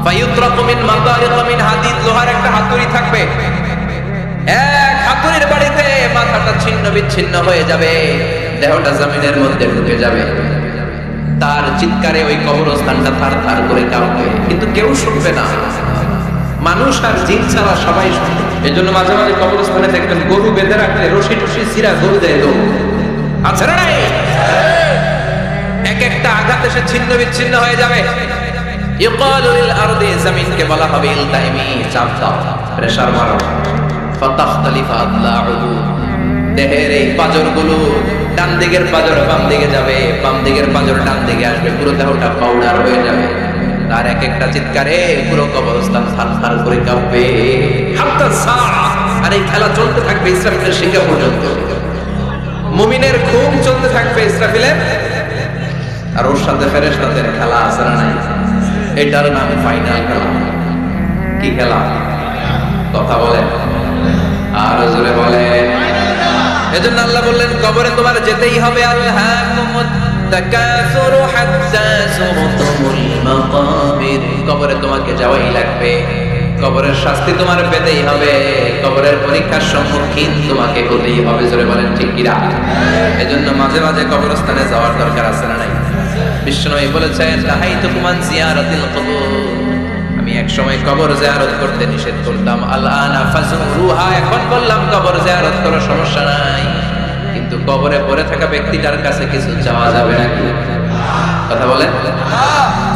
ফায়ুতরাকু মিন মাতারিক মিন হাদিদ, লোহার একটা হাতুড়ি থাকবে, এক হাতুড়ির বাড়িতে মাথাটা ছিন্ন বিচ্ছিন্ন হয়ে যাবে, দেহটা জমিনের মধ্যে ঢুকে যাবে। তার চিৎকারে ওই কবরস্থানটা থারথার করে কাঁপবে, কিন্তু কেউ শুনবে না, মানুষ আর জিন ছাড়া সবাই শুনবে। এই জন্য মাঝে মাঝে কবরস্থানে দেখবেন গরু বেঁধে রাখলে রশি টসি ছিঁড়া গরু দেয় দৌড়, আছে না নাই? এক একটা আঘাত এসে ছিন্ন বিচ্ছিন্ন হয়ে যাবে। ইউকালু লিল আরদি, জমিনকে বলা হবে ইলতাইমি, চাপ দাও, প্রেসার মারো। ফাতাখতালিফু আদলাউহু, দেহের এই পাঁজরগুলো ডান দিকের পাঁজর বাম দিকে যাবে, বাম দিকের পাঁজর ডান দিকে আসবে, পুরো দেহটা পাউডার হয়ে যাবে। তার এক একটা চিৎকারে পুরো কবরস্থান থারথার করে কাঁপবে। হাত্তা সাআ, আর এই খেলা চলতে থাকবে ইসরাফিলের শিকা পর্যন্ত। মুমিনের খুন চলতে থাকবে ইসরাফিলের, আর ওর সাথে ফেরেশতাদের খেলা আছে না নাই? এটার নাম ফাইনাল খেলা। কি খেলা? কথা বলেন, আর জোরে বলেন। এজন্য আল্লাহ বললেন কবরে তোমার যেতেই হবে। আলহাকুমুত তাকাসুরু হাত্তা যুরতুমুল মাকাবির, কবরে তোমাকে যাওয়াই লাগবে, কবরের শাস্তি তোমার পেতেই হবে, কবরের পরীক্ষার সম্মুখীন তোমাকে হতেই হবে। জোরে বলেন ঠিক কি না? এজন্য মাঝে মাঝে কবরস্থানে যাওয়ার দরকার আছে না নাই? বিশ্বনবী বলেছেন নাহাইতুকুম আন জিয়ারাতিল কবর, আমি এক সময় কবর জিয়ারত করতে নিষেধ করতাম, আলআনা ফাজুরুহা, এখন বললাম কবর জিয়ারত করো, সমস্যা নাই, কিন্তু কবরে পড়ে থাকা ব্যক্তিটার কাছে কিছু চাওয়া যাবে নাকি? কথা বলেন।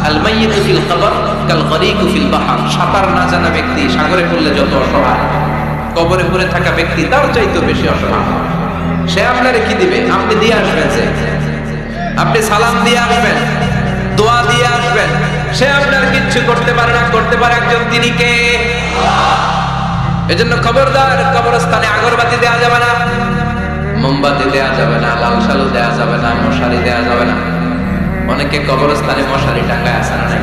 আল মাইয়িতু ফিল কবর কাল গরিকু ফিল বাহর, সাঁতার না জানা ব্যক্তি সাগরে পড়লে যত অসহায়, কবরে পড়ে থাকা ব্যক্তি তার চাইতে বেশি অসহায়। সে আপনারে কি দিবে? আপনি দিয়ে আসবেন, আপনি সালাম দিয়ে আসবেন, দোয়া দিয়ে আসবেন, সে আপনার কিচ্ছু করতে পারে না, করতে পারে একজন, তিনি কে? এজন্য খবরদার, কবরস্থানে আগরবাতি দেয়া যাবে না, মোমবাতি দেয়া যাবে না, লাল শালু দেয়া যাবে না, মশারি দেয়া যাবে না। অনেকে কবরস্থানে মশারি টাঙ্গায় আসে না নাই?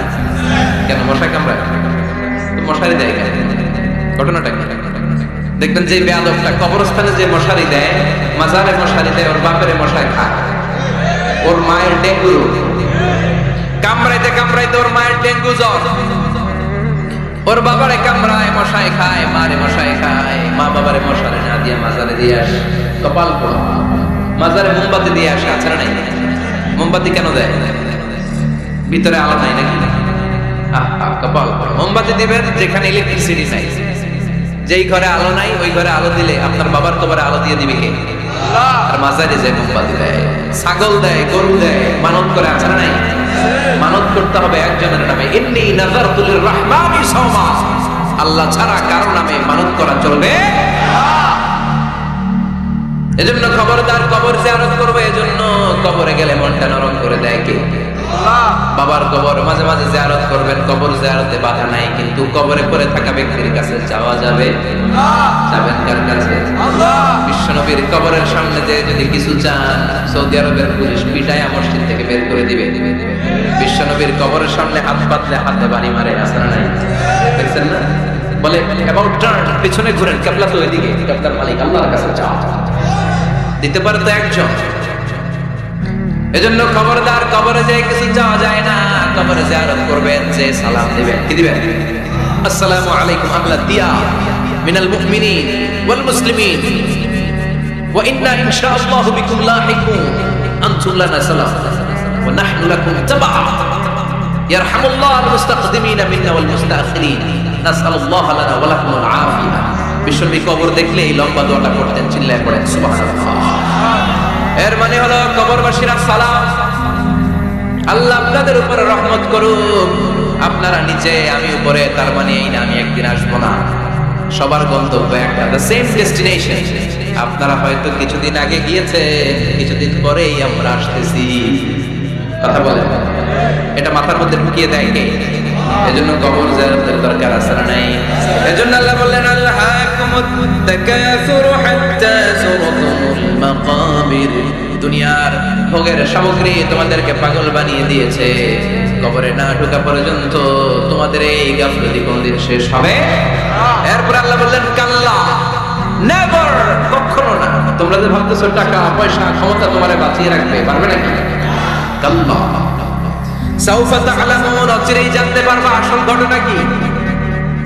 কেন মশা কামড়ায়? মশারি দেয় কেন? ঘটনাটা কি? দেখবেন যে বেয়াদবটা কবরস্থানে যে মশারি দেয়, মাজারে মশারি দেয়, ওর বাপের মশায় খায়, ওর মায়ের ডেঙ্গু, কামড়াইতে কামড়াইতে ওর মায়ের ডেঙ্গু জ্বর, ওর বাবারে কামড়ায়, মশাই খায়, মারে মশাই খায়, মা বাবারে মশারি না দিয়ে মাজারে দিয়ে আসে, কপাল পোড়া। মাজারে মোমবাতি দিয়ে আসে, আছে না নাই? মোমবাতি কেন দেয়? ভিতরে আলো নাই নাকি? কপাল পোড়া। মোমবাতি দিবেন যেখানে ইলেকট্রিসিটি নাই, যেই ঘরে আলো নাই ওই ঘরে আলো দিলে আপনার বাবার কবরে আলো দিয়ে দিবে কে? আর মাজারে যে মোমবাতি দেয়, ছাগল দেয়, গরু দেয়, মানত করে, আছে না নাই? মানত করতে হবে একজনের নামে, ইন্নী নাযারতু লিররহমানি সাওমা, আল্লাহ ছাড়া কারো নামে মানত করা চলবে না। এজন্য খবরদার, কবর জিয়ারত করবে, এজন্য কবরে গেলে মনটা নরম করে দেয় কে? আল্লাহ। বাবার কবর মাঝে মাঝে জিয়ারত করবেন, কবর জিয়ারতে বাধা নাই, কিন্তু কবরে পড়ে থাকা ব্যক্তির কাছে যাওয়া যাবে না। যাবেন কার কাছে? আল্লাহ। বিশ্বনবীর কবরের সামনে যে যদি কিছু চান, সৌদি আরবের পুলিশ পিটায়া মসজিদ থেকে বের করে দিবে। বিশ্বনবীর কবরের সামনে হাত পাতলে হাতে বাড়ি মারে, আছে না নাই? দেখছেন না? বলে অ্যাবাউট টার্ন, পিছনে ঘুরেন, কিবলা তো ওইদিকে, কিবলার মালিক আল্লাহর কাছে যাও। দিতে পারে তো একজন। এজন্য খবরদার, কবরে যে কিছু চাওয়া যায় না, কবরে জিয়ারত করবেন, যে সালাম দিবেন, কি দিবেন? আসসালামু আলাইকুম আহলা দিয়া মিনাল মুমিনিন ওয়াল মুসলিমিন ওয়া ইন্না ইনশাআল্লাহু বিকুম লাহিকুন, আনতুম লানা সালাম ওয়া নাহনু লাকুম তাবা, ইয়ারহামুল্লাহু আল মুস্তাকদিমিনা মিন্না ওয়াল মুস্তাখিরিন, নাসআলুল্লাহ লানা ওয়া লাকুম আল আফিয়া। বিশ্বনবী কবর দেখলে এই লম্বা দোয়াটা করতেন, চিল্লায় পড়েন সুবহানাল্লাহ। এর মানে হলো কবরবাসীরা সালাম, আল্লাহ আপনাদের উপরে রহমত করুক, আপনারা নিচে আমি উপরে, তার মানে এই না আমি একদিন আসবো না, সবার গন্তব্য একটা, দ্য সেম ডেস্টিনেশন। আপনারা হয়তো কিছুদিন আগে গিয়েছে, কিছুদিন পরেই আমরা আসতেছি, কথা বলেন, এটা মাথার মধ্যে ঢুকিয়ে দেয় কে? এজন্য কবর জিয়ারতের দরকার আছে না নাই? এজন্য আল্লাহ বললেন আলহাকুমুত তাকাসুরু হাত্তা যুরতুমুল মাকাবির, দুনিয়ার ভোগের সামগ্রী তোমাদেরকে পাগল বানিয়ে দিয়েছে, কবরে না ঢোকা পর্যন্ত তোমাদের এই গাফলতি কোনদিন শেষ হবে? এরপর আল্লাহ বললেন কাল্লা, নেভার, কখনো না। তোমরা যে ভাবতেছো টাকা পয়সা ক্ষমতা তোমারে বাঁচিয়ে রাখবে, পারবে নাকি? কাল্লা সাউফা তা'লামুন, অচিরেই জানতে পারবা আসল ঘটনা কি।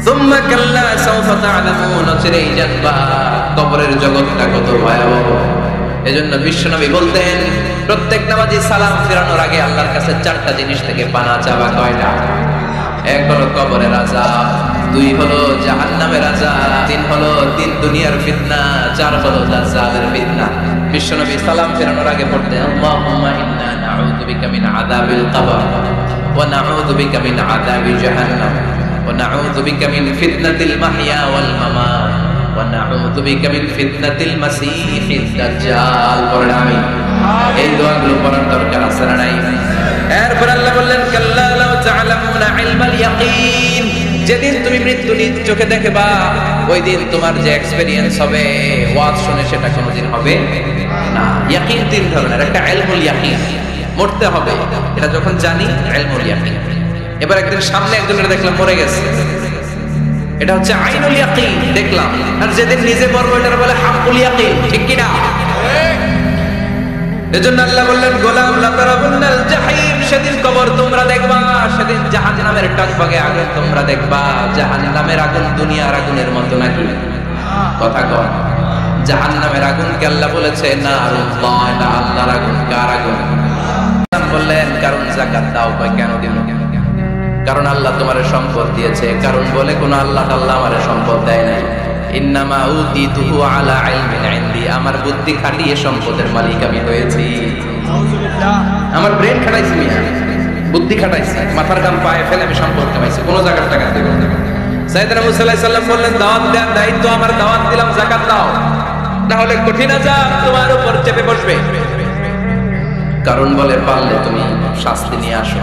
সুম্মা কাল্লা সাউফা তা'লামুন, অচিরেই জানবা কবরের জগৎটা কত ভয়াবহ। এজন্য বিশ্বনবী বলতেন প্রত্যেক নামাজি সালাম ফেরানোর আগে আল্লাহর কাছে চারটা জিনিস থেকে পানা চাওয়া। কয়টা? এক হলো কবরের আযাব, দুই হলো জাহান্নামের আযাব, তিন হলো তিন দুনিয়ার ফিতনা, চার হলো দাজ্জালের ফিতনা। বিশ্বনবী সালাম ফেরানোর আগে পড়তেন আল্লাহুম্মা ইন্না নাউযু বিকা মিন আযাবিল কবর ওয়া নাউযু বিকা মিন আযাবি জাহান্নাম ওয়া নাউযু বিকা মিন ফিতনাতিল মাহইয়া ওয়াল মামাত ওয়া নাউযু বিকা মিন ফিতনাতিল মাসীহিদ দাজ্জাল। পড়েন আমিন। এই দোয়াগুলো পড়ার দরকার আছে না নাই? এরপর আল্লাহ বললেন কাল্লা লাউ তা'লামুনা ইলমাল ইয়াকিন, যেদিন তুমি মৃত্যু নিজ চোখে দেখবা ওই দিন তোমার যে এক্সপেরিয়েন্স হবে ওয়াজ শুনে সেটা কোনোদিন হবে না। ইয়াকিন তিন ধরনের, একটা ইলমুল ইয়াকিন, মরতে হবে এটা যখন জানি ইলমুল ইয়াকিন। এবার একদিন সামনে একজনের দেখলাম মরে গেছে, এটা হচ্ছে আইনুল ইয়াকিন, দেখলাম। আর যেদিন নিজে মরবো এটার বলে হাক্কুল ইয়াকিন, ঠিক কি না? এজন্য আল্লাহ বললেন গোলাম লা তারাবুন্নাল জাহিম, সেদিন কবর তোমরা দেখবা, সেদিন জাহান্নামের টকবগে আগুন তোমরা দেখবা। জাহান্নামের আগুন দুনিয়ার আগুনের মতো নাকি? কথা কন। জাহান্নামের আগুনকে আল্লাহ বলেছে নারুল্লাহ, এটা আল্লাহর আগুন। কার আগুন? বললেন কারণ যাকাত দাও। কয় কেন দিল? কারণ আল্লাহ তোমার সম্পদ দিয়েছে। কারণ বলে কোন আল্লাহ তাআলা আমারে সম্পদ দেয় নাই। ইন্নামা উতিতুহু আলা ইলমিন ইনদি, আমার বুদ্ধি খাটিয়ে সম্পদের মালিক আমি হয়েছি। আউযুবিল্লাহ। আমার ব্রেন খাটাইছি, মিয়া বুদ্ধি খাটাইছি, মাথার গাম পায়ে ফেলে আমি সম্পদ কামাইছি, কোন জায়গার টাকা দেব না। সাইয়েদনা মুসা আলাইহিস সালাম বললেন দাওয়াত দেওয়ার দায়িত্ব আমার, দাওয়াত দিলাম যাকাত দাও, না হলে কঠিন আযাব তোমার উপর চেপে বসবে। কারণ বলে পারলে তুমি শাস্তি নিয়ে আসো।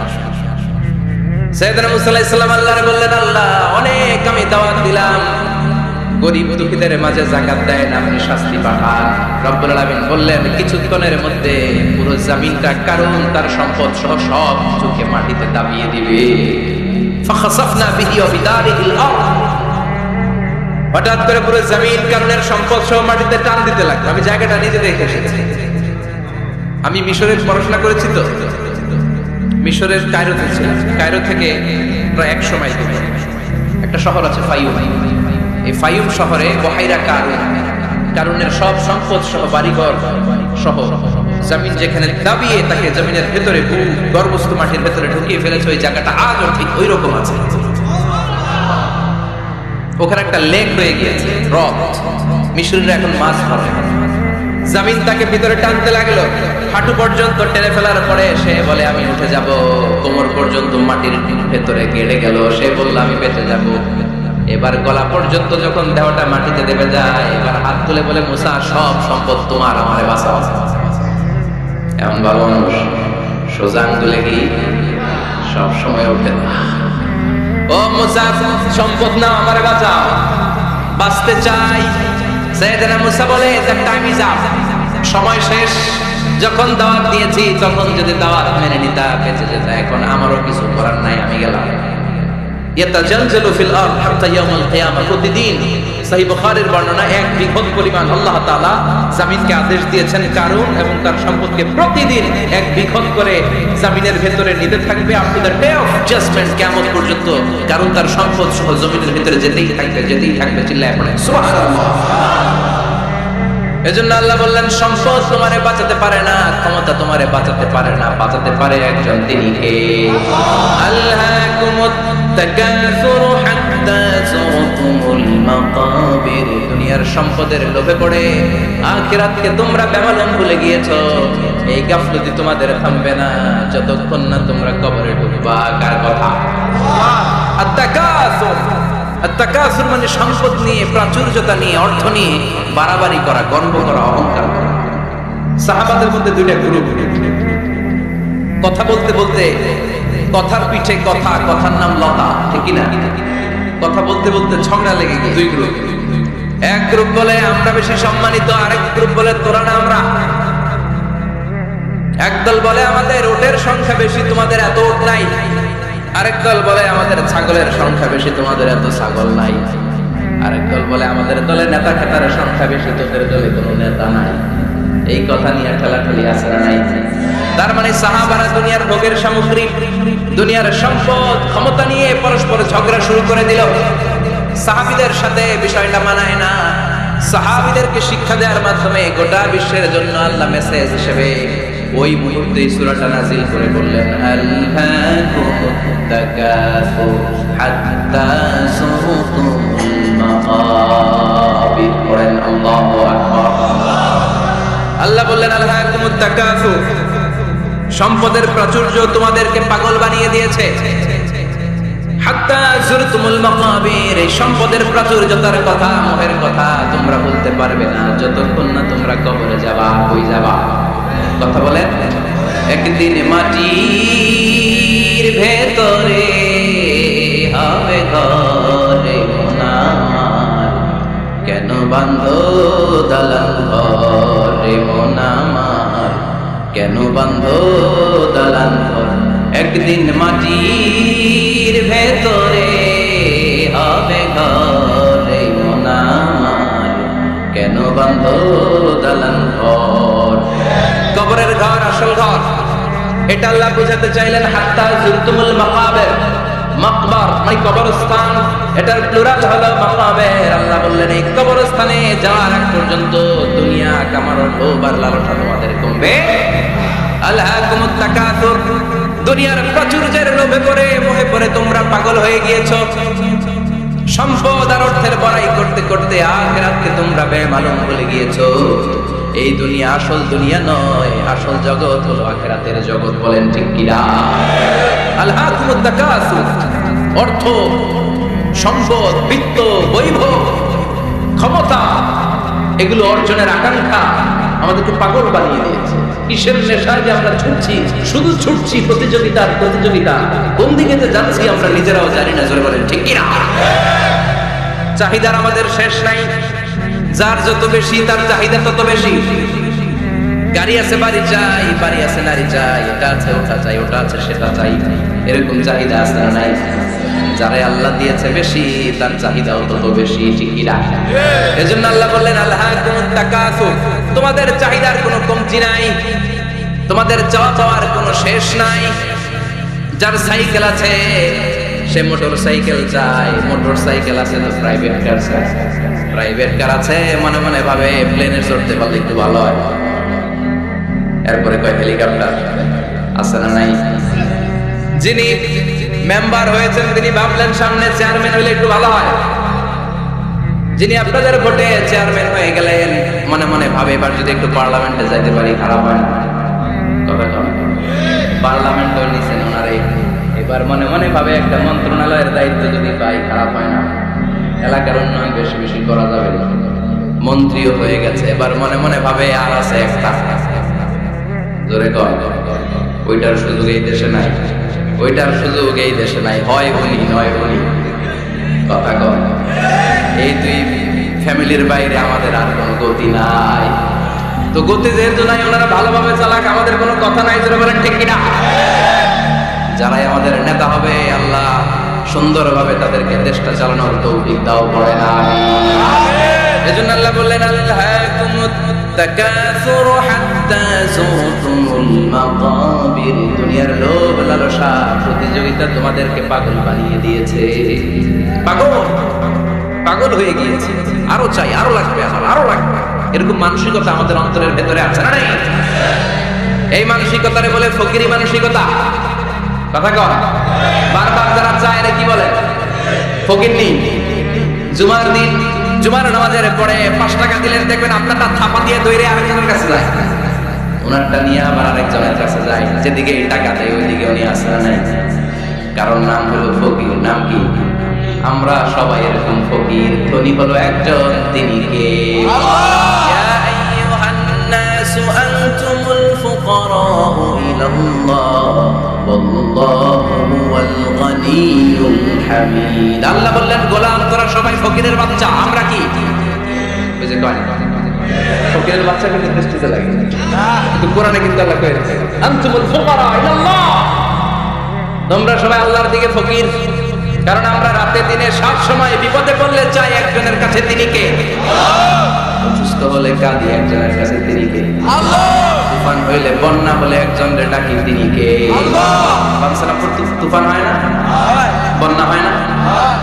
সাইয়েদনা মুসা আলাইহিস সালাম আল্লাহরে বললেন আল্লাহ অনেক আমি দাওয়াত দিলাম, গরিব দুঃখীদের মাঝে যাকাত দেয় না, আপনি শাস্তি পাঠান। রব্বুল আলামিন বললেন কিছুক্ষণের মধ্যে পুরো জমিনটা কারণ তার সম্পদ সহ সব চোখে মাটিতে দাবিয়ে দিবে। ফাখাসাফনা বিহি ওয়া বিদারিহিল আরদ, হঠাৎ করে পুরো জমিন কারণের সম্পদ সহ মাটিতে টান দিতে লাগলো। আমি জায়গাটা নিজে দেখে এসেছি। আমি মিশরের পড়াশোনা করেছি, তো মিশরের কায়রোতে ছিলাম। কায়রো থেকে প্রায় 100 মাইল দূরে একটা শহর আছে ফাইউম। এই ফাইউম শহরে বহাইরা কারুনের সব সম্পদ সহ বাড়িঘর সহ জমিন যেখানে দাবিয়ে তাকে জমিনের ভেতরে গর্ভস্থ মাটির ভেতরে ঢুকিয়ে ফেলেছে, ওই জায়গাটা আজও ঠিক ওই রকম আছে। ওখানে একটা লেক হয়ে গিয়েছে, হ্রদ। মিশরীরা এখন মাছ ধরে। জমিন তাকে ভিতরে টানতে লাগলো, হাঁটু পর্যন্ত টেনে ফেলার পরে সে বলে আমি উঠে যাব। কোমর পর্যন্ত মাটির ভেতরে গেড়ে গেল, সে বলল আমি বেঁচে যাব। এবার গলা পর্যন্ত যখন দেহটা মাটিতে দেবে যায়, এবার হাত তুলে বলে মুসা সব সম্পদ তোমার, আমারে বাঁচাও। এমন ভালো মানুষ সোজা আঙ্গুলে কি সব সময় ওঠে না। ও মুসা সম্পদ না, আমারে বাঁচাও, বাঁচতে চাই। সাইয়েদনা মুসা বলে দ্য টাইম ইজ আপ, সময় শেষ। যখন দাওয়াত দিয়েছি তখন যদি দাওয়াত মেনে নিতা বেঁচে যেত, এখন আমারও কিছু করার নাই, আমি গেলাম। ইয়াতাজালজালু ফিল আরদ হাত্তা ইয়াউমুল কিয়ামা, প্রতিদিন সহিহ বুখারীর বর্ণনা 1 বিঘত পরিমাণ আল্লাহ তাআলা জমিনকে আদেশ দিয়েছেন কারুন এবং তার সম্পদকে প্রতিদিন 1 বিঘত করে জমিনের ভেতরে নিতে থাকবে up to the day of judgment, কিয়ামত পর্যন্ত। কারণ তার সম্পদ সহ জমিনের ভেতরে যেতেই থাকবে, যেতেই থাকবে। চিল্লায় পড়েন সুবহানাল্লাহ। এজন্য আল্লাহ বললেন সম্পদ তোমারে বাঁচাতে পারে না, ক্ষমতা তোমারে বাঁচাতে পারে না, বাঁচাতে পারে একজন, তিনি কে? আল্লাহকুমুত তাকাসুরু হাত্তা যুরতুমুল মাকাবির, দুনিয়ার সম্পদের লোভে পড়ে আখিরাতকে তোমরা বেমালুম ভুলে গিয়েছো। এই গাফলতি তোমাদের থামবে না যতক্ষণ না তোমরা কবরে ঢুকবা। কার কথা? আত-তাকাসুর। আত-তাকাসুর মানে সম্পদ নিয়ে, প্রাচুর্যতা নিয়ে, অর্থ নিয়ে বাড়াবাড়ি করা, গর্ব করা, অহংকার করা। সাহাবাদের মধ্যে দুইটা গ্রুপ, কথা বলতে বলতে কথার পিঠে কথা, কথার নাম লতা, ঠিক না? কথা বলতে বলতে ঝগড়া লেগে গিয়ে দুই গ্রুপ। এক গ্রুপ বলে আমরা বেশি সম্মানিত, আরেক গ্রুপ বলে তোরা না আমরা। একদল বলে আমাদের ওটের সংখ্যা বেশি, তোমাদের এত ওট নাই। আরেক দল বলে আমাদের ছাগলের সংখ্যা বেশি, তোমাদের এত ছাগল নাই। আরেক দল বলে আমাদের দলে নেতা খেতার সংখ্যা বেশি, তোদের দলে কোনো নেতা নাই। এই কথা নিয়ে ঠেলাঠেলি আছে না নাই? তার মানে সাহাবারা দুনিয়ার ভোগের সামগ্রী, দুনিয়ার সম্পদ, ক্ষমতা নিয়ে পরস্পর ঝগড়া শুরু করে দিল। সাহাবীদের সাথে বিষয়টা মানায় না। সাহাবীদেরকে শিক্ষা দেওয়ার মাধ্যমে গোটা বিশ্বের জন্য আল্লাহ মেসেজ হিসেবে ওই মুহূর্তে সূরাটা নাযিল করে বললেন, আলহাকুমুত তাকাসুর হাত্তা যুরতুমুল মাকাবির। পড়েন আল্লাহু আকবার। আল্লাহ বললেন, আলহাকুমুত তাকাসুর, সম্পদের প্রাচুর্য তোমাদেরকে পাগল বানিয়ে দিয়েছে। হাত্তা যুরতুমুল মাকাবির, এই সম্পদের প্রাচুর্যতার কথা, মোহের কথা তোমরা বলতে পারবে না যতক্ষণ না তোমরা কবরে যাবা। কই যাবা? কথা বলেন। একদিন মাটির ভেতরে হবে ঘরে মোনামার, কেন বাঁধো দালান ঘরে মোনামার, কেন বাঁধো দালান ঘর। একদিন মাটির ভেতরে হবে ঘরে মোনামার, কেন বাঁধো দালান ঘর। কবরের ঘর আসল ঘর, এটা আল্লাহ বুঝাতে চাইলেন। হাত্তা যুরতুমুল মাকাবির, মাকবার মানে কবরস্থান, এটার প্লুরাল হলো মাকাবির। আল্লাহ বললেন এই কবরস্থানে যাওয়ার আগ পর্যন্ত দুনিয়া কামানোর লোভ আর লালসা তোমাদের কমবে। আলহাকুমুত তাকাসুর, দুনিয়ার প্রাচুর্যের লোভে পড়ে মোহে পড়ে তোমরা পাগল হয়ে গিয়েছো। সম্পদ আর অর্থের বড়াই করতে করতে আখিরাতকে তোমরা বেমালুম ভুলে গিয়েছো। এই দুনিয়া আসল দুনিয়া নয়, আসল জগৎ হলো আখিরাতের জগৎ। বলেন ঠিক কিনা? আলহাকুমুত তাকাসুর, অর্থ, সম্পদ, বিত্ত, বৈভব, ক্ষমতা, এগুলো অর্জনের আকাঙ্ক্ষা আমাদেরকে পাগল বানিয়ে দিয়েছে। কিসের নেশায় যে আমরা ছুটছি, শুধু ছুটছি প্রতিযোগিতার প্রতিযোগিতা, কোন দিকে যে যাচ্ছি আমরা নিজেরাও জানি না। জোরে বলেন ঠিক কিনা? চাহিদার আমাদের শেষ নাই, যার যত বেশি তার চাহিদা তত বেশি। গাড়ি আছে বাড়ি চাই, বাড়ি আছে নারী চাই, এটা আছে ওটা চাই, ওটা আছে সেটা চাই, এরকম চাহিদা আছে না নাই? যারা আল্লাহ দিয়েছে বেশি তার চাহিদাও তত বেশি। ঠিক কিনা? এজন্য আল্লাহ বললেন, আলহাকুমুত তাকাসুর, তোমাদের চাহিদার কোনো কমতি নাই, তোমাদের চাওয়া পাওয়ার কোনো শেষ নাই। যার সাইকেল আছে সে মোটর সাইকেল চায়, মোটর সাইকেল আছে তো প্রাইভেট কার চায়, প্রাইভেট কার আছে মনে মনে ভাবে প্লেনে চড়তে পারলে একটু ভালো হয়। এরপরে কয় হেলিকপ্টার আছে না নাই? যিনি মেম্বার হয়েছেন তিনি ভাবলেন সামনে চেয়ারম্যান হইলে একটু ভালো হয়। যিনি আপনাদের ভোটে চেয়ারম্যান হয়ে গেলেন মনে মনে ভাবে এবার যদি একটু পার্লামেন্টে যাইতে পারি খারাপ হয় না। তবে পার্লামেন্ট নিছেন ওনারে, এবার মনে মনে ভাবে একটা মন্ত্রণালয়ের দায়িত্ব যদি পাই খারাপ হয় না, এলাকার উন্নয়ন বেশি বেশি করা যাবে। মন্ত্রীও হয়ে গেছে, এবার মনে মনে ভাবে আর আছে একটা, জোরে কয় ওইটার সুযোগ এই দেশে নাই, ওইটার সুযোগ এই দেশে নাই, হয় উনি নয় উনি। কথা কয় এই দুই ফ্যামিলির বাইরে আমাদের আর কোনো গতি নাই। তো গতি যেহেতু নাই, ওনারা ভালোভাবে চালাক, আমাদের কোনো কথা নাই। জোরে বলেন ঠিক কিনা? যারাই আমাদের নেতা হবে আল্লাহ সুন্দরভাবে তাদেরকে দেশটা চালানোর তৌফিক দাও। পড়ে না এজন্য আল্লাহ বললেন, আলহাকুমুত তাকাসুর হাত্তা যুরতুমুল মাকাবির, দুনিয়ার লোভ লালসা প্রতিযোগিতা তোমাদেরকে পাগল বানিয়ে দিয়েছে। পাগল পাগল হয়ে গিয়েছে, আরো চাই, আরো লাগবে, আমার আরো লাগবে, এরকম মানসিকতা আমাদের অন্তরের ভেতরে আছে না নাই? এই মানসিকতারে বলে ফকিরি মানসিকতা। কথা কয় বারবার যারা চায় এরা কি বলে? ফকিরনি। জুমার দিন জুমার নামাজের পরে 5 টাকা দিলেন দেখবেন আপনারটা থাপা দিয়ে দৌড়ে আরেকজনের কাছে যায়, ওনারটা নিয়ে আবার আরেকজনের কাছে যায়। যেদিকে এই টাকা দেয় ওইদিকে উনি আসে না নাই, কারণ নাম হলো ফকির। নাম কি? আমরা সবাই এরকম ফকির। ধনী হলো একজন, তিনি কে? ইয়া আইয়ুহান নাসু আনতুমুল ফুকারাউ ইলাল্লাহ ওয়াল্লাহু হুয়াল গনিয়ুল হামিদ। আল্লাহ বললেন, গোলাম তোরা সবাই ফকিরের বাচ্চা। আমরা কি? বুঝে কয় ফকিরের বাচ্চা কিন্তু দৃষ্টিতে লাগে না, কিন্তু কোরআনে কিন্তু আল্লাহ কয়েছে আনতুমুল ফুকারা ইলাল্লাহ, তোমরা সবাই আল্লাহর দিকে ফকির। কারণ আমরা রাতে দিনে সব সময় বিপদে পড়লে চাই একজনের কাছে, তিনি কে? অসুস্থ হলে কাঁদি একজনের কাছে, তিনি কে? আল্লাহ। তুফান হইলে, বন্যা হলে একজন রে ডাকি, তিনি কে? বাদশাহপুর তুফান হয় না, বন্যা হয় না,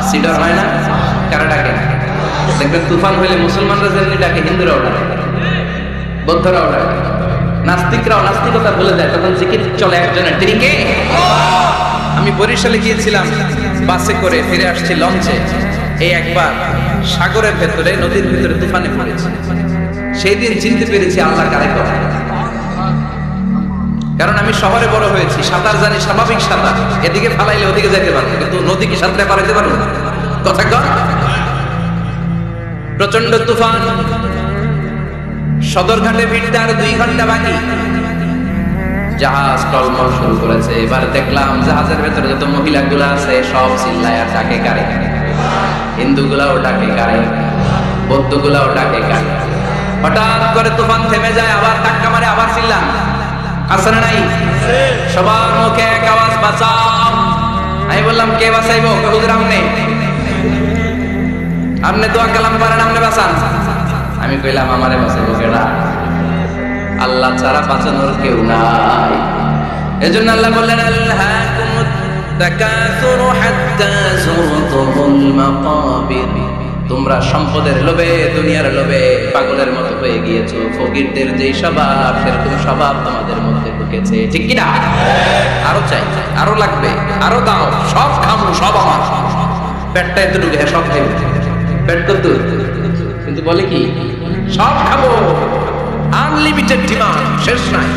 সিডর হয় না, কারা ডাকে? দেখবেন তুফান হইলে মুসলমানরা যেমনি ডাকে, হিন্দুরাও ডাকে, বৌদ্ধরাও ডাকে, নাস্তিকরাও নাস্তিকতা বলে দেয়, তখন জিকির চলে একজনের, তিনি কে? আমি বরিশালে গিয়েছিলাম বাসে করে, ফিরে আসছি লঞ্চে। এই একবার সাগরের ভেতরে, নদীর ভেতরে তুফানে পড়েছে। সেই দিন চিনতে পেরেছি আল্লাহ কারে কথা। কারণ আমি শহরে বড় হয়েছি, সাঁতার জানি, স্বাভাবিক সাঁতার, এদিকে ফালাইলে ওদিকে যেতে পারবো, কিন্তু নদী কি সাঁতরে পারাইতে পারবো? কথা কর। প্রচন্ড তুফান, সদরঘাটে ভিড়তে আর 2 ঘন্টা বাকি। জাহাজ টলমল শুরু করেছে। এবার দেখলাম জাহাজের ভেতরে যত মহিলাগুলো আছে সব চিল্লায় আর ডাকে কারে? হিন্দুগুলাও ডাকে কারে, বৌদ্ধগুলাও ডাকে কারে। হঠাৎ করে তুফান থেমে যায়, আবার ধাক্কা মারে, আবার চিল্লান, আছে না নাই? সবার মুখে এক আওয়াজ, বাঁচাও। আমি বললাম, কে বাঁচাইবো? হুজুর আমনে, আপনি দোয়া কালাম পারেন, আপনি বাঁচান। আমি কইলাম, আমারে বাঁচাইবো কেডা? আল্লাহ ছাড়া বাঁচানোর কেউ নাই। এজন্য আল্লাহ বললেন, আল্লাহকুমুত তাকাসুরু হাত্তা যুরতুমুল মাকাবির। তোমরা সম্পদের লোভে, দুনিয়ার লোভে পাগলের মতো হয়ে গিয়েছো। ফকিরদের যেই স্বভাব, সেরকম স্বভাব তোমাদের মধ্যে ঢুকেছে, ঠিক কি না? আরো চাই, আরো লাগবে, আরো দাও, সব খামু, সব আমার। পেটটা এত ঢুকে, সব খাইবে, পেট কত, কিন্তু বলে কি সব খাবো। আনলিমিটেড ডিমান্ড, শেষ নাই।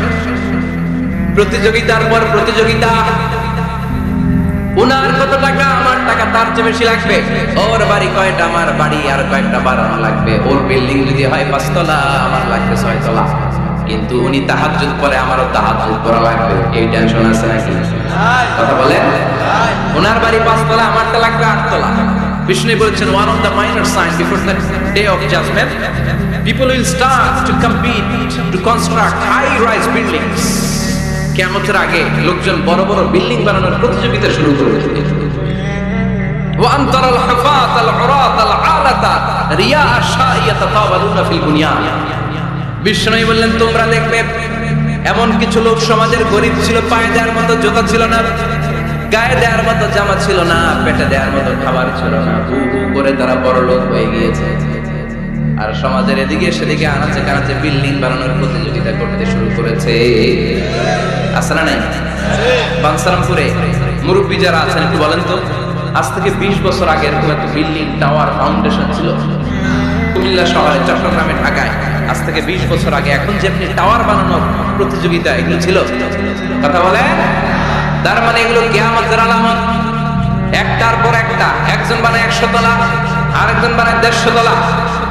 প্রতিযোগিতার পর প্রতিযোগিতা। উনার কত টাকা, আমার টাকা তার চেয়ে বেশি লাগবে। ওর বাড়ি কয়টা, আমার বাড়ি আর কয়েকটা বাড়ানো লাগবে। ওর বিল্ডিং যদি হয় 5 তলা, আমার লাগবে 6 তলা। কিন্তু উনি তাহাজ্জুদ পড়ে, আমারও তাহাজ্জুদ পড়া লাগবে। এই টেনশন আছে নাকি? কথা বলেন। উনার বাড়ি 5 তলা, আমারটা লাগবে 8 তলা। বিষ্ণু বলেছেন, one of the minor signs before the day of judgment, people will start to compete to construct high-rise buildings. কিয়ামতের আগে লোকজন বড় বড় বিল্ডিং বানানোর প্রতিযোগিতা শুরু করবে। وأن ترى الحفاة العراة العالة رياء الشاء يتطاولون في البنيان. বিষ্ণু বললেন, তোমরা দেখবে এমন কিছু লোক সমাজের গরিব ছিল, পায়ে দেওয়ার মতো জুতা ছিল না, গায়ে দেওয়ার মতো জামা ছিল না, পেটে দেওয়ার মতো খাবার ছিল না, হু হু করে তারা বড় লোক হয়ে গিয়েছে। আর সমাজের এদিকে সেদিকে আনাচে কানাচে বিল্ডিং বানানোর প্রতিযোগিতা করতে শুরু করেছে। আসলে নাই বানসারামপুরে মুরব্বী যারা আছেন একটু বলেন তো, আজ থেকে 20 বছর আগে এরকম একটা বিল্ডিং, টাওয়ার, ফাউন্ডেশন ছিল কুমিল্লা শহরে, চট্টগ্রামে, ঢাকায়? আজ থেকে 20 বছর আগে এখন যে আপনি টাওয়ার বানানোর প্রতিযোগিতা, এগুলো ছিল? কথা বলে। তার মানে এগুলো কিয়ামতের আলামত। একটার পর একটা, একজন বানায় 100 তলা, আরেকজন বানায় 150 তলা,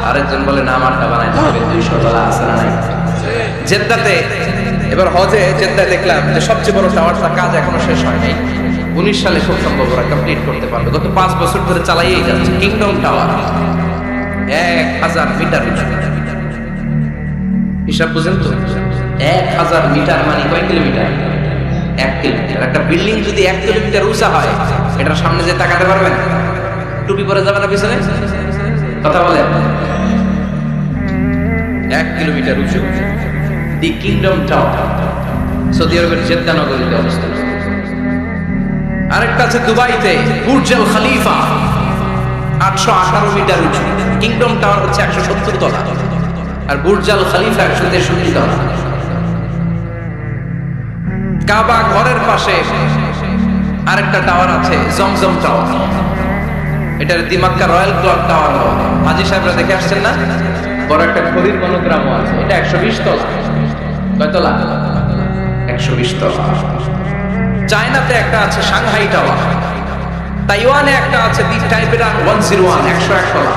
আরেকজন বলে না আমারটা বানাইতে হবে 200 তলা। আছে না নাই? জেদ্দাতে, এবার হজে জেদ্দায় দেখলাম যে সবচেয়ে বড় টাওয়ারটার কাজ এখনো শেষ হয় নাই। 19 সালে খুব সম্ভব ওরা কমপ্লিট করতে পারবে। গত 5 বছর ধরে চালাইয়েই যাচ্ছে। কিংডম টাওয়ার 1000 মিটার উঁচু। হিসাব বুঝেন তো? 1000 মিটার মানে কয় কিলোমিটার? 1 কিলোমিটার। একটা বিল্ডিং যদি 1 কিলোমিটার উঁচা হয়, এটার সামনে যে তাকাতে পারবেন? টুপি পরে যাবে না পিছনে? কথা বলেন। 1 কিলোমিটার উঁচু দি কিংডম টাওয়ার, সৌদি আরবের জেদ্দা নগরীতে অবস্থিত। আরেকটা আছে দুবাইতে, বুর্জ আল খলিফা, 818 মিটার উঁচু। কিংডম টাওয়ার হচ্ছে 170 তলা, আর বুর্জ আল খলিফা 163 তলা। কাবা ঘরের পাশে আরেকটা টাওয়ার আছে, জমজম টাওয়ার। এটার দিমাক্কা রয়্যাল ক্লক টাওয়ার। হাজী সাহেবরা দেখে আসছেন না? বড় একটা ঘড়ির মনোগ্রামও আছে। এটা 120 তলা। কয় তলা? 120 তলা। চায়নাতে একটা আছে সাংহাই টাওয়ার, তাইওয়ানে একটা আছে দি টাইপেরান 101, 101 তলা।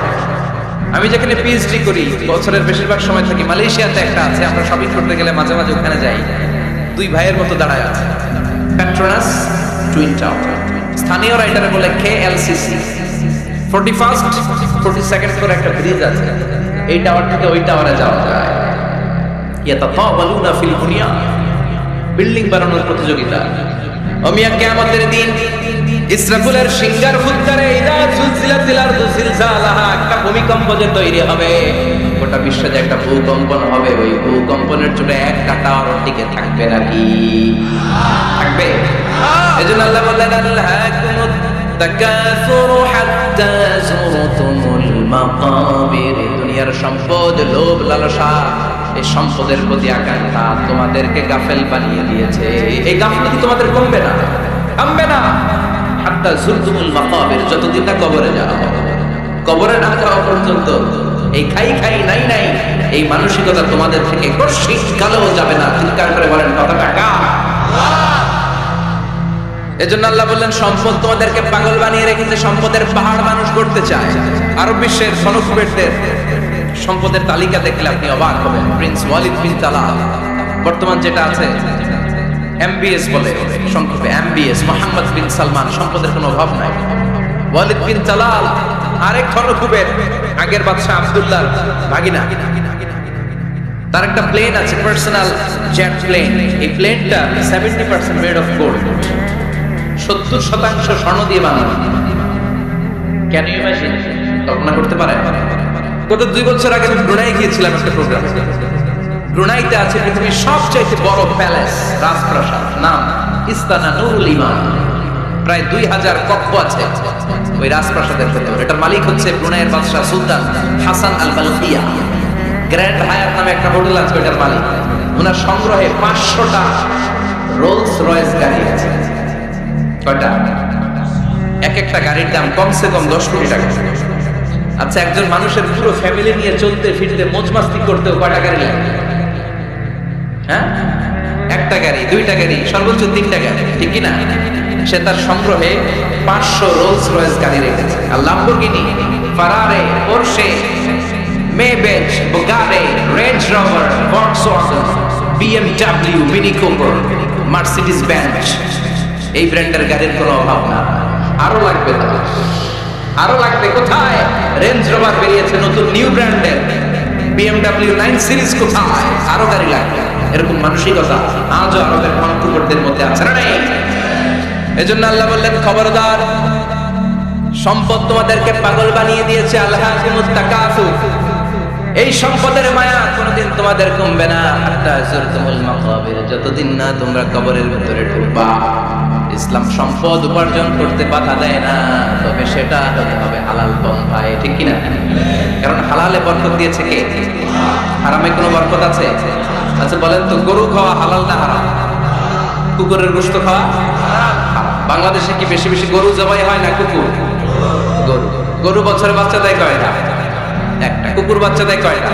আমি যেখানে পিএইচডি করি, বছরের বেশিরভাগ সময় থাকি, মালয়েশিয়াতে একটা আছে। আমরা শপিং করতে গেলে মাঝে মাঝে ওখানে যাই। 2 ভাইয়ের মতো দাঁড়ায় আছে, পেট্রোনাস টুইন টাওয়ার। স্থানীয়রা এটারে বলে KLCC। 41st 42nd করে একটা ব্রিজ আছে। এই টাওয়ার থেকে ওই টাওয়ারে যাওয়া যায়। ইয়াতাতাওয়ালুনা ফিল বুনিয়ান, বিল্ডিং বানানোর প্রতিযোগিতা। কিয়ামতের দিন ইসরাফিলের সিঙ্গার ফুৎকারে, ইদা সুলসিলাত জুলজিলাতিল আরদু জিলজালাহা, একটা ভূমিকম্প যে তৈরি হবে, গোটা বিশ্বে যে একটা ভূকম্পন হবে, ওই ভূকম্পনের জন্য এক কাঁটাও টিকে থাকবে নাকি? থাকবে। এজন্য আল্লাহ বললেন আল্লাহকুমুত তাকাসুরু হাত্তা যুরতুমুল মাকাবির। দুনিয়ার সম্পদ, লোভ, লালসা, এই সম্পদের প্রতি আকাঙ্ক্ষা তোমাদেরকে গাফেল বানিয়ে দিয়েছে। এই গাফলতি তোমাদের কমবে না, থামবে না। হাত্তা যুরতুমুল মাকাবির, যতদিন না কবরে যাওয়া হবে। কবরে না যাওয়া পর্যন্ত এই খাই খাই নাই নাই এই মানসিকতা তোমাদের থেকে কশিশ কালেও যাবে না। চিৎকার করে বলেন কথাটা কার? এজন্য আল্লাহ বললেন সম্পদ তোমাদেরকে পাগল বানিয়ে রেখেছে, সম্পদের পাহাড় মানুষ করতে চায়। আরব বিশ্বের সনকুবেরদের সম্পদের তালিকা দেখলে আপনি অবাক হবেন। প্রিন্স ওয়ালিদ বিন তালাল, বর্তমান যেটা আছে এমবিএস বলে, সংক্ষেপে এমবিএস, মোহাম্মদ বিন সালমান, সম্পদের কোনো অভাব নাই। ওয়ালিদ বিন তালাল আরেক সনকুবের, আগের বাদশা আব্দুল্লাহর ভাগিনা। তার একটা প্লেন আছে, পার্সোনাল জেট প্লেন। এই প্লেনটা 70% মেড অফ গোল্ড, 70% স্বর্ণ দিয়ে বানানো। Can you imagine? কল্পনা করতে পারেন? গত 2 বছর আগে আমি ব্রুনাই গিয়েছিলাম একটা প্রোগ্রামে। ব্রুনাইতে আছে পৃথিবীর সবচেয়ে বড় প্যালেস, রাজপ্রাসাদ, নাম ইস্তানা নুরুল ইমান। প্রায় 2000 কক্ষ আছে ওই রাজপ্রাসাদের ভেতর। এটার মালিক হচ্ছে ব্রুনাইয়ের বাদশা সুলতান হাসান আল বালখিয়া। গ্র্যান্ড হায়াত নামে একটা হোটেল আছে, ওটার মালিক। ওনার সংগ্রহে 500টা রোলস রয়েস গাড়ি আছে। কয়টা? এক একটা গাড়ির দাম কমসে কম 10 কোটি টাকা। আচ্ছা, একজন মানুষের পুরো ফ্যামিলি নিয়ে চলতে ফিরতে মজমাস্তি করতেও কয়টা গাড়ি লাগে? হ্যাঁ, একটা গাড়ি, 2টা গাড়ি, সর্বোচ্চ 3টা গাড়ি, ঠিক কি না? সে তার সংগ্রহে 500 রোলস রয়েস গাড়ি রেখেছে। আর Lamborghini, Ferrari, Porsche, Maybach, Bugatti, Range Rover, Volkswagen, BMW, Mini Cooper, Mercedes Benz, এই ব্র্যান্ডের গাড়ির কোনো অভাব না। আরো লাগবে, আরো লাগবে। কোথায়? রেঞ্জ রোভার বেরিয়েছে নতুন নিউ ব্র্যান্ডের, বিএমডব্লিউ 9 সিরিজ কোথায়? আরো গাড়ি লাগবে। এরকম মানসিকতা আজও আরবের মনকুবরদের মধ্যে আছে না নেই? এজন্য আল্লাহ বললেন খবরদার, সম্পদ তোমাদেরকে পাগল বানিয়ে দিয়েছে। আলহাকুমুত তাকাসুর, এই সম্পদের মায়া কোনোদিন তোমাদের কমবে না। হাত্তা যুরতুমুল মাকাবির, যতদিন না তোমরা কবরের ভিতরে ঢুকবা। ইসলাম সম্পদ উপার্জন করতে বাধা দেয় না, তবে সেটা হতে হবে হালাল পন্থায়, ঠিক কিনা? কারণ হালালে বরকত দিয়েছে কে? হারামে কোনো বরকত আছে? আচ্ছা বলেন তো, গরু খাওয়া হালাল না হারাম? কুকুরের গোশত খাওয়া হারাম। বাংলাদেশে কি বেশি বেশি গরু জবাই হয় না কুকুর? গরু। গরু বছরে বাচ্চা দেয় কয়টা? একটা। কুকুর বাচ্চা দেয় কয়টা?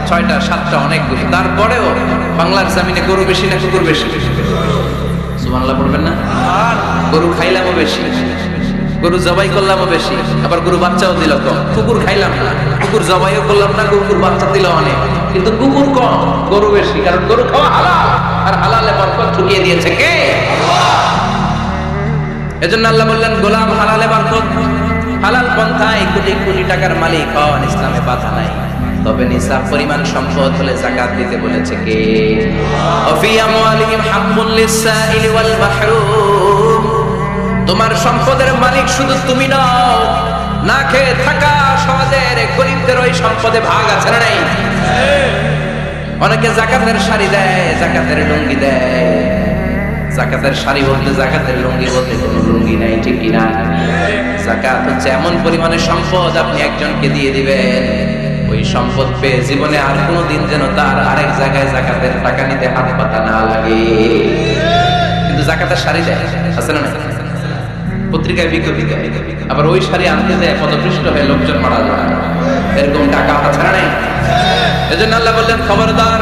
6টা 7টা, অনেকগুলো। তারপরেও বাংলার জমিনে গরু বেশি না কুকুর বেশি? সুবহানাল্লাহ পড়বেন না? গরু খাইলামও বেশি, গরু জবাই করলামও বেশি, আবার গরু বাচ্চাও দিল কম। কুকুর খাইলাম না, কুকুর জবাইও করলাম না, কুকুর বাচ্চা দিল অনেক, কিন্তু কুকুর কম, গরু বেশি। কারণ গরু খাওয়া হালাল, আর হালালে বরকত ঢুকিয়ে দিয়েছে কে? এজন্য আল্লাহ বললেন গোলাম, হালালে বরকত, হালাল পন্থায় কোটি কোটি টাকার মালিক হন, ইসলামে বাধা নাই। তবে নিসাব পরিমাণ সম্পদ হলে যাকাত দিতে বলেছে কে? ওয়াফি আমওয়ালিহিম হাক্কুল লিসসাইলি ওয়াল মাহরুম। তোমার সম্পদের মালিক শুধু তুমি নও, না খেয়ে থাকা সমাজের গরিবদের ওই সম্পদে ভাগ আছে না নাই? অনেকে যাকাতের শাড়ি দেয়, যাকাতের লুঙ্গি দেয়। যাকাতের শাড়ি বলতে, যাকাতের লুঙ্গি বলতে কোনো লুঙ্গি নাই, ঠিক কিনা? যাকাত হচ্ছে এমন পরিমাণে সম্পদ আপনি একজনকে দিয়ে দিবেন, ওই সম্পদ পেয়ে জীবনে আর কোনো দিন যেন তার আরেক জায়গায় যাকাতের টাকা নিতে হাত পাতা না লাগে। কিন্তু যাকাতের শাড়ি দেয়, আছে না? পত্রিকায় বিজ্ঞপ্তি দেয়, আবার ওই শাড়ি আনতে দেয়, পদপৃষ্ট হয়ে লোকজন মারা যায়। এরকম টাকা আছে না? এজন্য আল্লাহ বললেন খবরদার,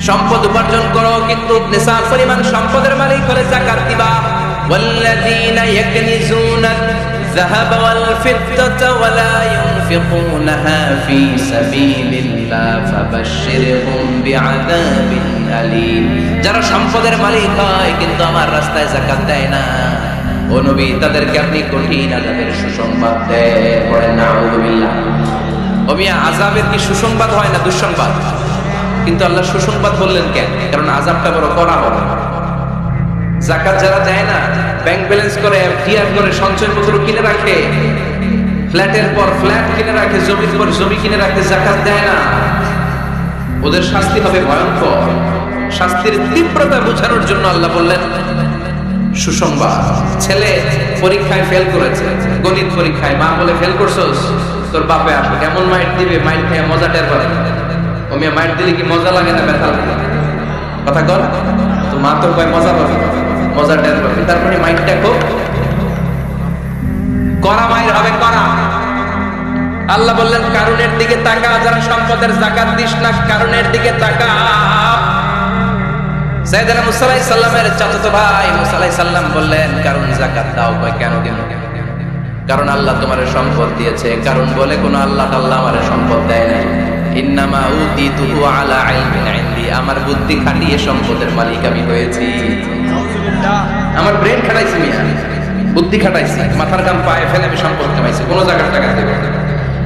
সম্পদ উপার্জন করো, কিন্তু নিসাব পরিমাণ সম্পদের মালিক হলে যাকাত দিবা। ওয়াল্লাযীনা ইয়াকনিজুনা الذهب والفضة ولا ينفقونها في سبيل الله فبشرهم بعذاب أليم। যারা সম্পদের মালিক হয় কিন্তু আমার রাস্তায় যাকাত দেয় না, ও নবী তাদেরকে আপনি কঠিন আযাবের সুসংবাদ দেন। বলেন নাউযুবিল্লাহ। ও মিয়া, আযাবের কি সুসংবাদ হয় না দুঃসংবাদ? কিন্তু আল্লাহ সুসংবাদ বললেন কেন? কারণ আযাবটা বড় কড়া হবে। যাকাত যারা দেয় না, ব্যাংক ব্যালেন্স করে, FDR করে, সঞ্চয়পত্র কিনে রাখে, ফ্ল্যাটের পর ফ্ল্যাট কিনে রাখে, জমির পর জমি কিনে রাখে, যাকাত দেয় না, ওদের শাস্তি হবে ভয়ঙ্কর। শাস্তির তীব্রতা বোঝানোর জন্য আল্লাহ বললেন সুসংবাদ। ছেলে পরীক্ষায় ফেল করেছে, গণিত পরীক্ষায়, মা বলে ফেল করছস, তোর বাপে আসো, কেমন মাইট দিবে, মাইট খেয়ে মজা টের পাবে। ও মেয়ে মাইট দিলে কি মজা লাগে না ব্যথা লাগে? কথা কর তো, মা তোর কয় মজা পাবে, মজা টের পাবে। তারপরে মাইটটা খুব করা মাইর হবে, করা। আল্লাহ বললেন কারুনের দিকে তাকা, যারা সম্পদের যাকাত দিস না, কারুনের দিকে তাকা। সাইয়েদনা মুসা আলাইহিস সালামের চাচাতো ভাই মুসা আলাইহিস সালাম বললেন কারুন যাকাত দাও। কয় কেন দেব? কারণ আল্লাহ তোমারে সম্পদ দিয়েছে। কারণ বলে কোন আল্লাহ তাআলা আমারে সম্পদ দেয় নাই। ইন্নামা উতিতুহু আলা ইলমিন ইনদি, আমার বুদ্ধি খাটিয়ে সম্পদের মালিক আমি হয়েছি। আমার ব্রেন খাটাইছি, মিয়া বুদ্ধি খাটাইছি, মাথার কাম পায়ে ফেলে আমি সম্পদ কামাইছি, কোন জায়গার টাকা দেব।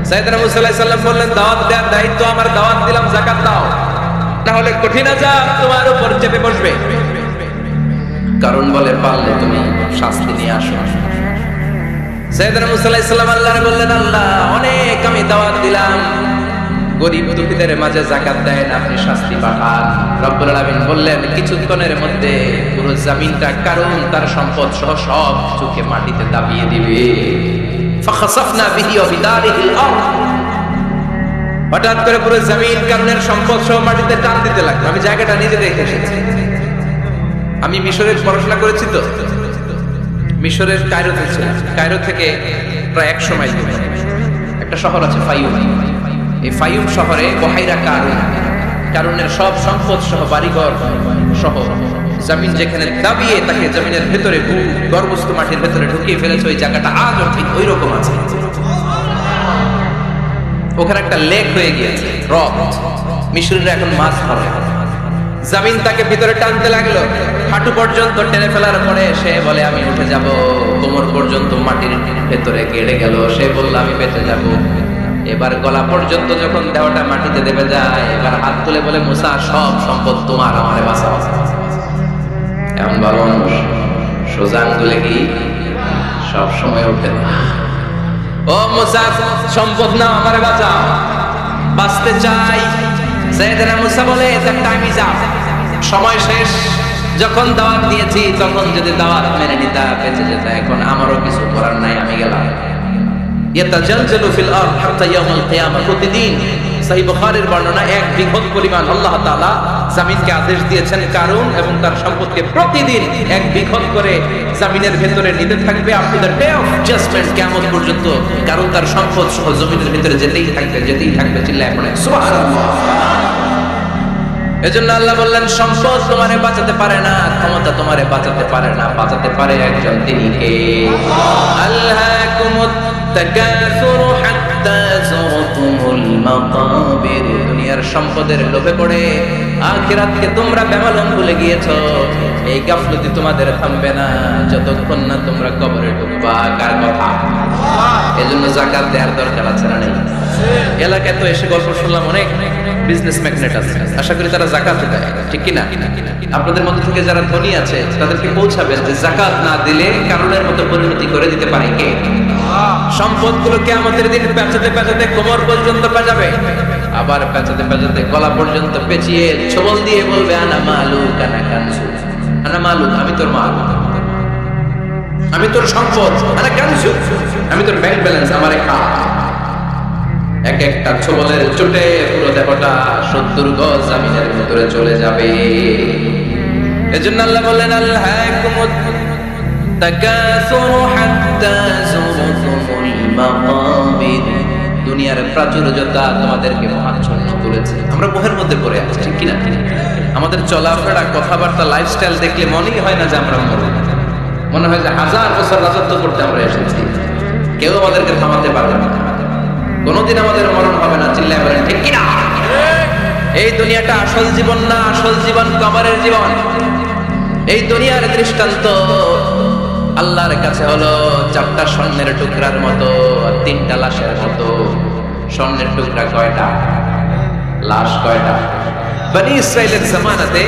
সাইয়েদনা মুসা আলাইহিস সালাম বললেন দাওয়াত দেওয়ার দায়িত্ব আমার, দাওয়াত দিলাম, যাকাত দাও, তাহলে কঠিন আযাব তোমার উপর চেপে বসবে। কারণ বলে পারলে তুমি শাস্তি নিয়ে আসো। সাইয়েদনা মুসা আলাইহিস সালাম আল্লাহরে বললেন আল্লাহ অনেক আমি দাওয়াত দিলাম, গরীব দুঃখীদের মাঝে যাকাত দেন, আপনি শাস্তি পাঠান। রব্বুল আলামিন বললেন কিছুক্ষণের মধ্যে পুরো জমিনটা কারণ তার সম্পদ সহ সব চোখে মাটিতে দাবিয়ে দিবে। ফাখাসাফনা বিহি ওয়া বিদারিহিল আরদ, হঠাৎ করে পুরো জমিন কারণের সম্পদ সহ মাটিতে টান দিতে লাগলো। আমি জায়গাটা নিজে দেখে এসেছি। আমি মিশরের পড়াশোনা করেছি তো, মিশরের কায়রোতে ছিলাম। কায়রো থেকে প্রায় 100 মাইল দূরে একটা শহর আছে ফাইউম। এই ফাইউম শহরে বহাইরা কারুন, কারুনের সব সম্পদ সহ বাড়িঘর সহ জমিন যেখানে দাবিয়ে তাকে জমিনের ভেতরে গর্ভস্থ মাটির ভেতরে ঢুকিয়ে ফেলেছে, ওই জায়গাটা আজও ঠিক ওই রকম আছে। ওখানে একটা লেক হয়ে গিয়েছে, হ্রদ। মিশরীরা এখন মাছ ধরে। জমিন তাকে ভিতরে টানতে লাগলো, হাঁটু পর্যন্ত টেনে ফেলার পরে সে বলে আমি উঠে যাব। কোমর পর্যন্ত মাটির ভেতরে গেড়ে গেল, সে বলল আমি বেঁচে যাব। এবার গলা পর্যন্ত যখন দেহটা মাটিতে দেবে যায়, এবার হাত তুলে বলে মুসা সব সম্পদ তোমার, আমারে বাঁচাও। এমন ভালো মানুষ সোজা আঙ্গুলে কি সব সময় উঠে না। ও মুসা সম্পদ না, আমারে বাঁচাও, বাঁচতে চাই। সাইয়েদনা মুসা বলে দ্য টাইম ইজ আপ, সময় শেষ। যখন দাওয়াত দিয়েছি তখন যদি দাওয়াত মেনে নিতা বেঁচে যেত, এখন আমারও কিছু করার নাই, আমি গেলাম। ইয়াতাজালজালু ফিল আরদ হাত্তা ইয়াউমুল কিয়ামাহ, প্রতিদিন সহিহ বুখারীর বর্ণনা 1 বিঘত পরিমাণ আল্লাহ তাআলা জমিনকে আদেশ দিয়েছেন কারুন এবং তার সম্পদকে প্রতিদিন 1 বিঘত করে জমিনের ভেতরে নিতে থাকবে up to the day of judgment. কিয়ামত পর্যন্ত কারুন তার সম্পদ সহ জমিনের ভেতরে যেতেই থাকবে, যেতেই থাকবে। চিল্লায় পড়ে সুবহানাল্লাহ। এজন্য আল্লাহ বললেন সম্পদ তোমারে বাঁচাতে পারে না, ক্ষমতা তোমারে বাঁচাতে পারে না, বাঁচাতে পারে একজন, তিনি কে? আল্লাহকুমুত তাকাসুরু হাত্তা যুরতুমুল মাকাবির, দুনিয়ার সম্পদের লোভে পড়ে আখিরাতকে তোমরা বেমালুম ভুলে গিয়েছো। এই গাফলতি তোমাদের থামবে না যতক্ষণ না তোমরা কবরে ঢুকবা। কার কথা? এজন্য যাকাত দেওয়ার দরকার আছে না নেই? এলাকায় তো এসে গল্প শুনলাম অনেক বিজনেস ম্যাগনেট আছে, আশা করি তারা যাকাত দেয়, ঠিক কি না? আপনাদের মধ্যে থেকে যারা ধনী আছে তাদেরকে পৌঁছাবেন যে যাকাত না দিলে কারণের মতো পরিণতি করে দিতে পারে কে? সম্পদগুলো কিয়ামতের দিন পেঁচাতে পেঁচাতে কোমর পর্যন্ত পেঁচাবে, আবার পেঁচাতে পেঁচাতে গলা পর্যন্ত পেঁচিয়ে ছবল দিয়ে বলবে আনা মালুক আনা কানজু, আনা মালুক, আমি তোর মালুক, আমি তোর সম্পদ, আনা কানজু, আমি তোর ব্যাংক ব্যালেন্স, আমারে খা। এক একটা ছবলের চোটে পুরো দেহটা 70 গজ জমিনের ভিতরে চলে যাবে। এজন্য আল্লাহ বললেন আল্লাহকুমুত তাকাসুরু হাত্তা যুরতুমুল মাকাবির, দুনিয়ার প্রাচুর্যতা তোমাদেরকে মহাচ্ছন্ন করেছে। আমরা মোহের মধ্যে পড়ে আছি, ঠিক কি না? আমাদের চলাফেরা, কথাবার্তা, লাইফস্টাইল দেখলে মনেই হয় না যে আমরা মরব, মনে হয় যে 1000 বছর রাজত্ব করতে আমরা এসেছি, কেউ আমাদেরকে থামাতে পারবে না, কোনদিন আমাদের মরণ হবে না। চিল্লায় বলেন ঠিক কিনা? এই দুনিয়াটা আসল জীবন না, আসল জীবন কবরের জীবন। এই দুনিয়ার দৃষ্টান্ত আল্লাহর কাছে হলো 4টা স্বর্ণের টুকরার মতো আর 3টা লাশের মতো। স্বর্ণের টুকরা কয়টা? লাশ কয়টা? বনি ইসরাইলের জামানাতে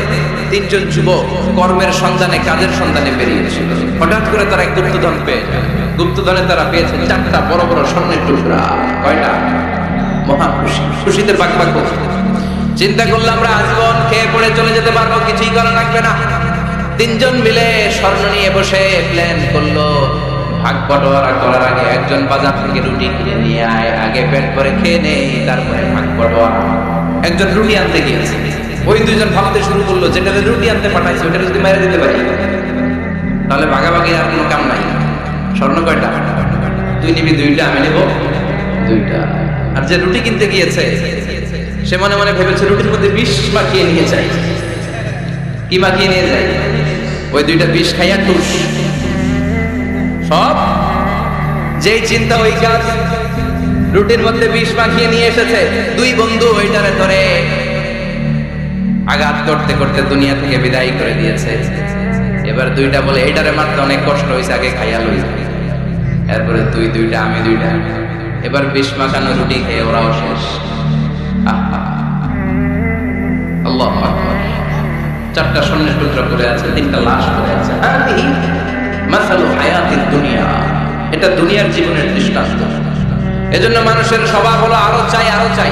তিনজন যুবক কর্মের সন্ধানে, কাজের সন্ধানে বেরিয়েছিল। হঠাৎ করে তারা গুপ্তধন পেয়ে যায়। গুপ্তধনে তারা পেয়েছে 4টা বড় বড় স্বর্ণের টুকরা। কয়টা? মহা খুশি, খুশিতে বাকবাক করছে। চিন্তা করলো আমরা আজীবন খেয়ে পড়ে চলে যেতে পারবো, কিছুই করা লাগবে না। তিনজন মিলে স্বর্ণ নিয়ে বসে প্ল্যান করলো ভাগ বটোয়ারা করার আগে একজন বাজার থেকে রুটি কিনে নিয়ে আয়, আগে পেট ভরে খেয়ে নেই, তারপরে ভাগ বটোয়ারা। একজন রুটি আনতে গিয়েছে, ওই দুইজন ভাবতে শুরু করলো যেটা রুটি আনতে পাঠাইছে ওটা যদি মেরে দিতে পারি তাহলে ভাগাভাগি আর কোনো কাম নাই। স্বর্ণ কয়টা? তুই নিবি 2টা, আমি নেব 2টা। আর যে রুটি কিনতে গিয়েছে সে মনে মনে ভেবেছে রুটির মধ্যে বিষ মাখিয়ে নিয়ে যায়। কি মাখিয়ে নিয়ে যায়? ওই 2টা বিষ খাইয়া টুস। সব যেই চিন্তা ওই কাজ। রুটির মধ্যে বিষ মাখিয়ে নিয়ে এসেছে। দুই বন্ধু ওইটারে ধরে আঘাত করতে করতে দুনিয়া থেকে বিদায় করে দিয়েছে। এবার 2টা বলে এইটারে মারতে অনেক কষ্ট হয়েছে, আগে খাইয়া লই। এরপরে তুই 2টা, আমি 2টা। এবার বিষ মাখানো রুটি খেয়ে ওরাও শেষ। আল্লাহু আকবার। 4টা স্বর্ণের টুকরা পড়ে আছে, 3টা লাশ পড়ে আছে। হাদিহি মাসালু হায়াতিদ দুনিয়া। এটা দুনিয়ার জীবনের দৃষ্টান্ত। এজন্য মানুষের স্বভাব হলো আরো চাই, আরো চাই।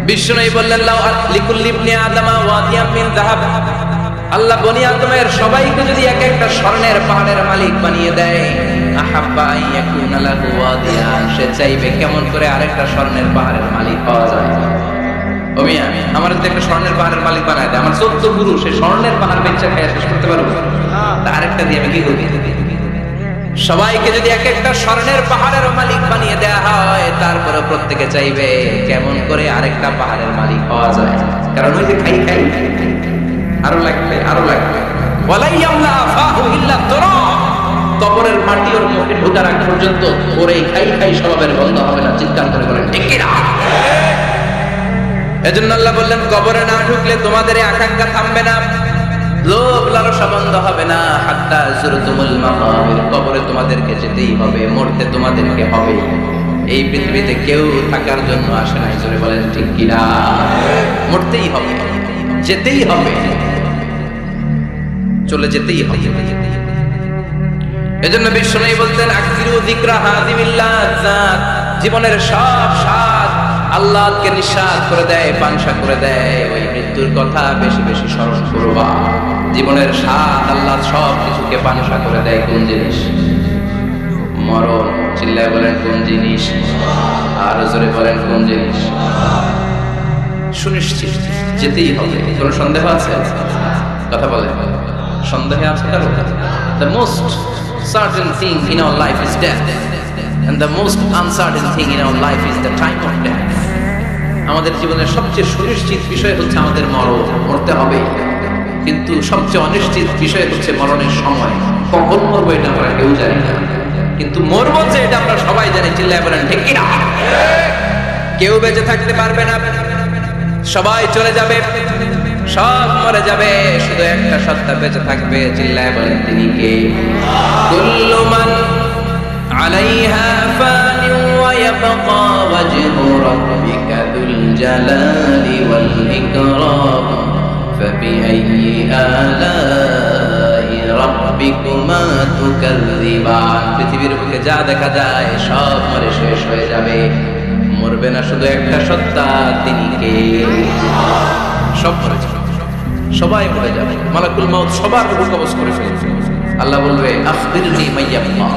বিষ্ণু বললেন লাউ লিকুল্লি ইবনি আদমা ওয়াদিয়াম মিন যাহাব। আল্লাহ বনি আদমের সবাইকে যদি এক একটা স্বর্ণের পাহাড়ের মালিক বানিয়ে দেয়, আহাব্বা ইয়াকুনা লাহু ওয়াদিয়ান, সে চাইবে কেমন করে আরেকটা স্বর্ণের পাহাড়ের মালিক পাওয়া যায়। ও মিয়া, আমার যদি একটা স্বর্ণের পাহাড়ের মালিক বানায় দেয়, আমার 14 গুরু সে স্বর্ণের পাহাড় বেচে খাইয়া শেষ করতে পারবো না। আরেকটা দিয়ে আমি কি করবি? সবাইকে যদি এক একটা স্বর্ণের পাহাড়ের মালিক বানিয়ে দেয়া হয়, তারপরে প্রত্যেকে চাইবে কেমন করে আরেকটা পাহাড়ের মালিক পাওয়া যায়। কারণ ওই যে খাই খাই আরো লাগবে, আরো লাগবে। ওয়ালাইয়ামলা আফাহু ইল্লা তুরাব। কবরের মাটি ওর মুখে ঢোকার আগ পর্যন্ত ওর এই খাই খাই স্বভাবের বন্ধ হবে না। চিৎকার করে বলেন ঠিক কি না? এজন্য আল্লাহ বললেন কবরে না ঢুকলে তোমাদের এই আকাঙ্ক্ষা থামবে না, লোভ লালসা বন্ধ হবে না। হাত্তা যুরতুমুল মাকাবির। কবরে তোমাদেরকে যেতেই হবে, মরতে তোমাদেরকে হবে। এই পৃথিবীতে কেউ থাকার জন্য আসে নাই, জোরে বলেন ঠিক কি না? মরতেই হবে, যেতেই হবে, চলে যেতেই হবে। এজন্য বিষ্ণু বলতেন আকসিরু যিকরা হাযিমিল লাযাত। জীবনের সব স্বাদ আল্লাহকে নিঃস্বাদ করে দেয়, পানসা করে দেয়। ওই মৃত্যুর কথা বেশি বেশি স্মরণ করবা। জীবনের স্বাদ আল্লাহ সব কিছুকে পানসা করে দেয়। কোন জিনিস? মরণ। চিল্লায় বলেন কোন জিনিস? আর জোরে বলেন কোন জিনিস? সুনিশ্চিত যেতেই হবে। কোন সন্দেহ আছে? কথা বলে সন্দেহে আছে কারো? The most certain thing in our life is death, and the most uncertain thing in our life is the time of death. আমাদের জীবনের সবচেয়ে সুনিশ্চিত বিষয় হচ্ছে আমাদের মরণ, মরতে হবে। কিন্তু সবচেয়ে অনিশ্চিত বিষয় হচ্ছে মরণের সময়। কখন মরবো এটা আমরা কেউ জানি না, কিন্তু মরবো যে এটা আমরা সবাই জানি। চিল্লায় বলেন ঠিক কি না? কেউ বেঁচে থাকতে পারবে না, সবাই চলে যাবে, সব মরে যাবে, শুধু একটা সত্তা বেঁচে থাকবে। চিল্লায় বলেন তিনি কে? কুল্লু মান আলাইহা ফানি ওয়া ইয়াবকা ওয়াজহু রাব্বিকা যুল জালালি ওয়াল ইকরাম ফাবিআইয়ি আলাই রাব্বিকুমা তুকাযযিবান। পৃথিবীর বুকে যা দেখা যায় সব মরে শেষ হয়ে যাবে, মরবে না শুধু একটা সত্তা, তিনি কে? সব মরে যাবে, সবাই মরে যাবে। মালাকুল মউত সবার রূহ কবজ করে ফেলবে। আল্লাহ বলবে আখবিরনি মাইয়াব্বা।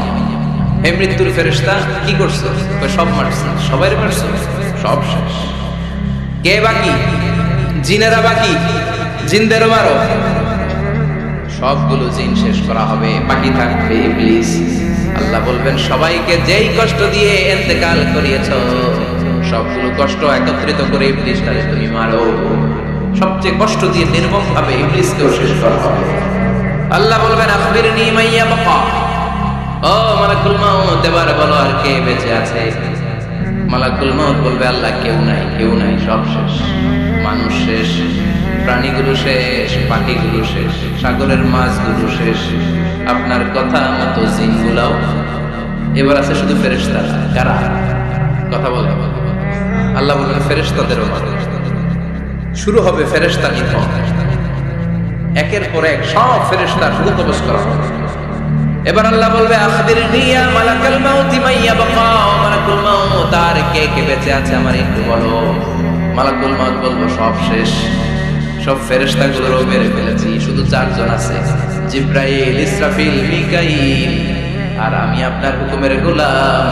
হে মৃত্যুর ফেরেশতা, কি করছো? সব মারছো, সবাই মারছো, সব শেষ। কে বাকি? জিনেরা বাকি, জিনদেরও মারো। সবগুলো জিন শেষ করা হবে, বাকি থাকবে ইবলিস। আল্লাহ বলবেন সবাইকে যেই কষ্ট দিয়ে ইন্তেকাল করিয়েছো, সবগুলো কষ্ট একত্রিত করে ইবলিসটারে তুমি মারো। সবচেয়ে কষ্ট দিয়ে নির্মম ভাবে ইবলিসকেও শেষ করা হবে। আল্লাহ বলবেন আখবিরনি মাইয়াবকা। ও মালাকুল মউত, এবার বলো আর কে বেঁচে আছে? মালাকুল মউত বলবে আল্লাহ কেউ নাই, কেউ নাই, সব শেষ। মানুষ শেষ, প্রাণীগুলো শেষ, পাখিগুলো শেষ, সাগরের মাছগুলো শেষ, আপনার কথা মতো জিনগুলাও। এবার আছে শুধু ফেরেশতারা। কারা? কথা বলে আল্লাহ বলবেন ফেরেশতাদেরও মারো। শুরু হবে ফেরেশতা নিধন। একের পর এক সব ফেরেশতার রূহ কবজ করা হবে। এবার আল্লাহ বলবে আখবিরনি ইয়া মালাকাল মাউত মাইয়া বাকা, মালাকুল মাউত আর কে কে বেঁচে আছে আমার একটু বলো। মালাকুল মাউত বলবো সব শেষ, সব ফেরেশতাগুলোরও মেরে ফেলেছি, শুধু 4 জন আছে, জিব্রাইল, ইসরাফিল, মিকাইল, আর আমি আপনার হুকুমের গোলাম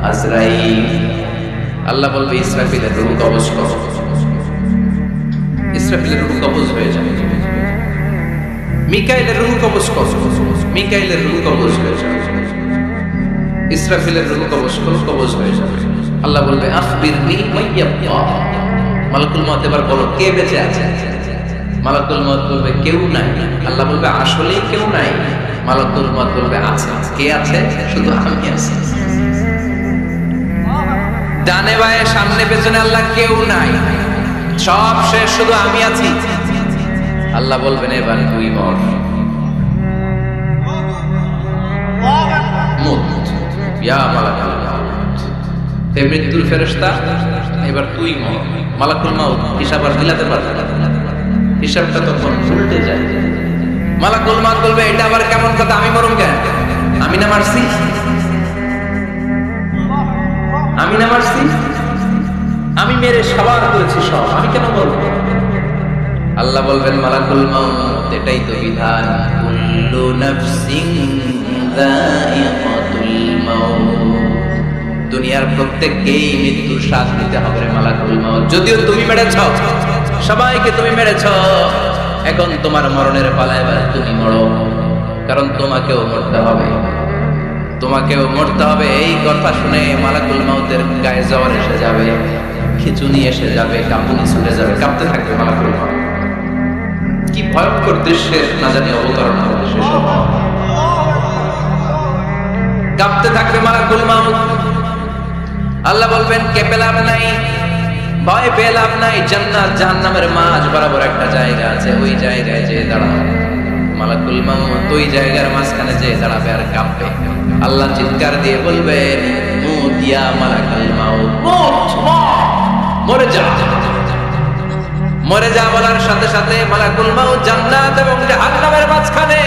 আজরাইল। আল্লাহ বলবে ইসরাফিলের রূহ কবজ করো। ইসরাফিলের রূহ কবজ হয়ে যাবে। মিকাইলের রূহ কবজ করো, মিকাইলের রূহ কবজ হয়ে যাবে। ইসরাফিলের রূহ কবজ হয়ে যাবে। আল্লাহ বলবে আখবিরনি মাইয়াব্বা, মালাকুল মউত এবার বলো কে বেঁচে আছে। মালাকুল মউত বলবে কেউ নাই। আল্লাহ বলবে আসলেই কেউ নাই। মালাকুল মউত বলবে আছে। কে আছে? শুধু আমি আছি। ডানে বায়ে সামনে পেছনে আল্লাহ কেউ নাই, সব শেষ, শুধু আমি আছি। আল্লাহ বলবেন এবার তুই মর। ইয়া মালাকুল মউত, হে মৃত্যুর ফেরেশতা, এবার তুই মর। মালাকুল মউত হিসাব আর মিলাতে পারবে না, হিসাবটা তখন উল্টে যায়। মালাকুল মউত বলবে এটা আবার কেমন কথা, আমি মরুম কেন? আমি না মারছি, আমি না মারছি, আমি মেরে সাবার করেছি সব, আমি কেন মরব? আল্লাহ বলবেন মালাকুল মউত এটাই তো বিধান, কুল্লু নাফসিন যায়িকাতুল মাউত, দুনিয়ার প্রত্যেককেই মৃত্যুর স্বাদ নিতে হবে রে মালাকুল মউত। যদিও তুমি মেরেছ, সবাইকে তুমি মেরেছ, এখন তোমার মরণের পালা, এবার তুমি মরো, কারণ তোমাকেও মরতে হবে, তোমাকেও মরতে হবে। এই কথা শুনে মালাকুল মউতের গায়ে জ্বর এসে যাবে, খিঁচুনি এসে যাবে, কাঁপুনি ছুটে যাবে, কাঁপতে থাকবে মালাকুল মউত। কি ভয়ঙ্কর দৃশ্যের না জানি অবতারণা হবে সেসব। কাঁপতে থাকবে মালাকুল মউত। আল্লাহ বলবেন কেঁপে লাভ নাই, ভয় পেয়ে লাভ নাই, জান্নাত জাহান্নামের মাঝ বরাবর একটা জায়গা আছে, ওই জায়গায় যেয়ে দাঁড়াও। মালাকুল মউত ওই জায়গার মাঝখানে যেয়ে দাঁড়াবে আর কাঁপবে। আল্লাহ চিৎকার দিয়ে বলবেন মুত ইয়া মালাকুল মউত, মুত, মরে যা, মরে যা। বলার সাথে সাথে মালাকুল মউত জান্নাত এবং জাহান্নামের মাঝখানে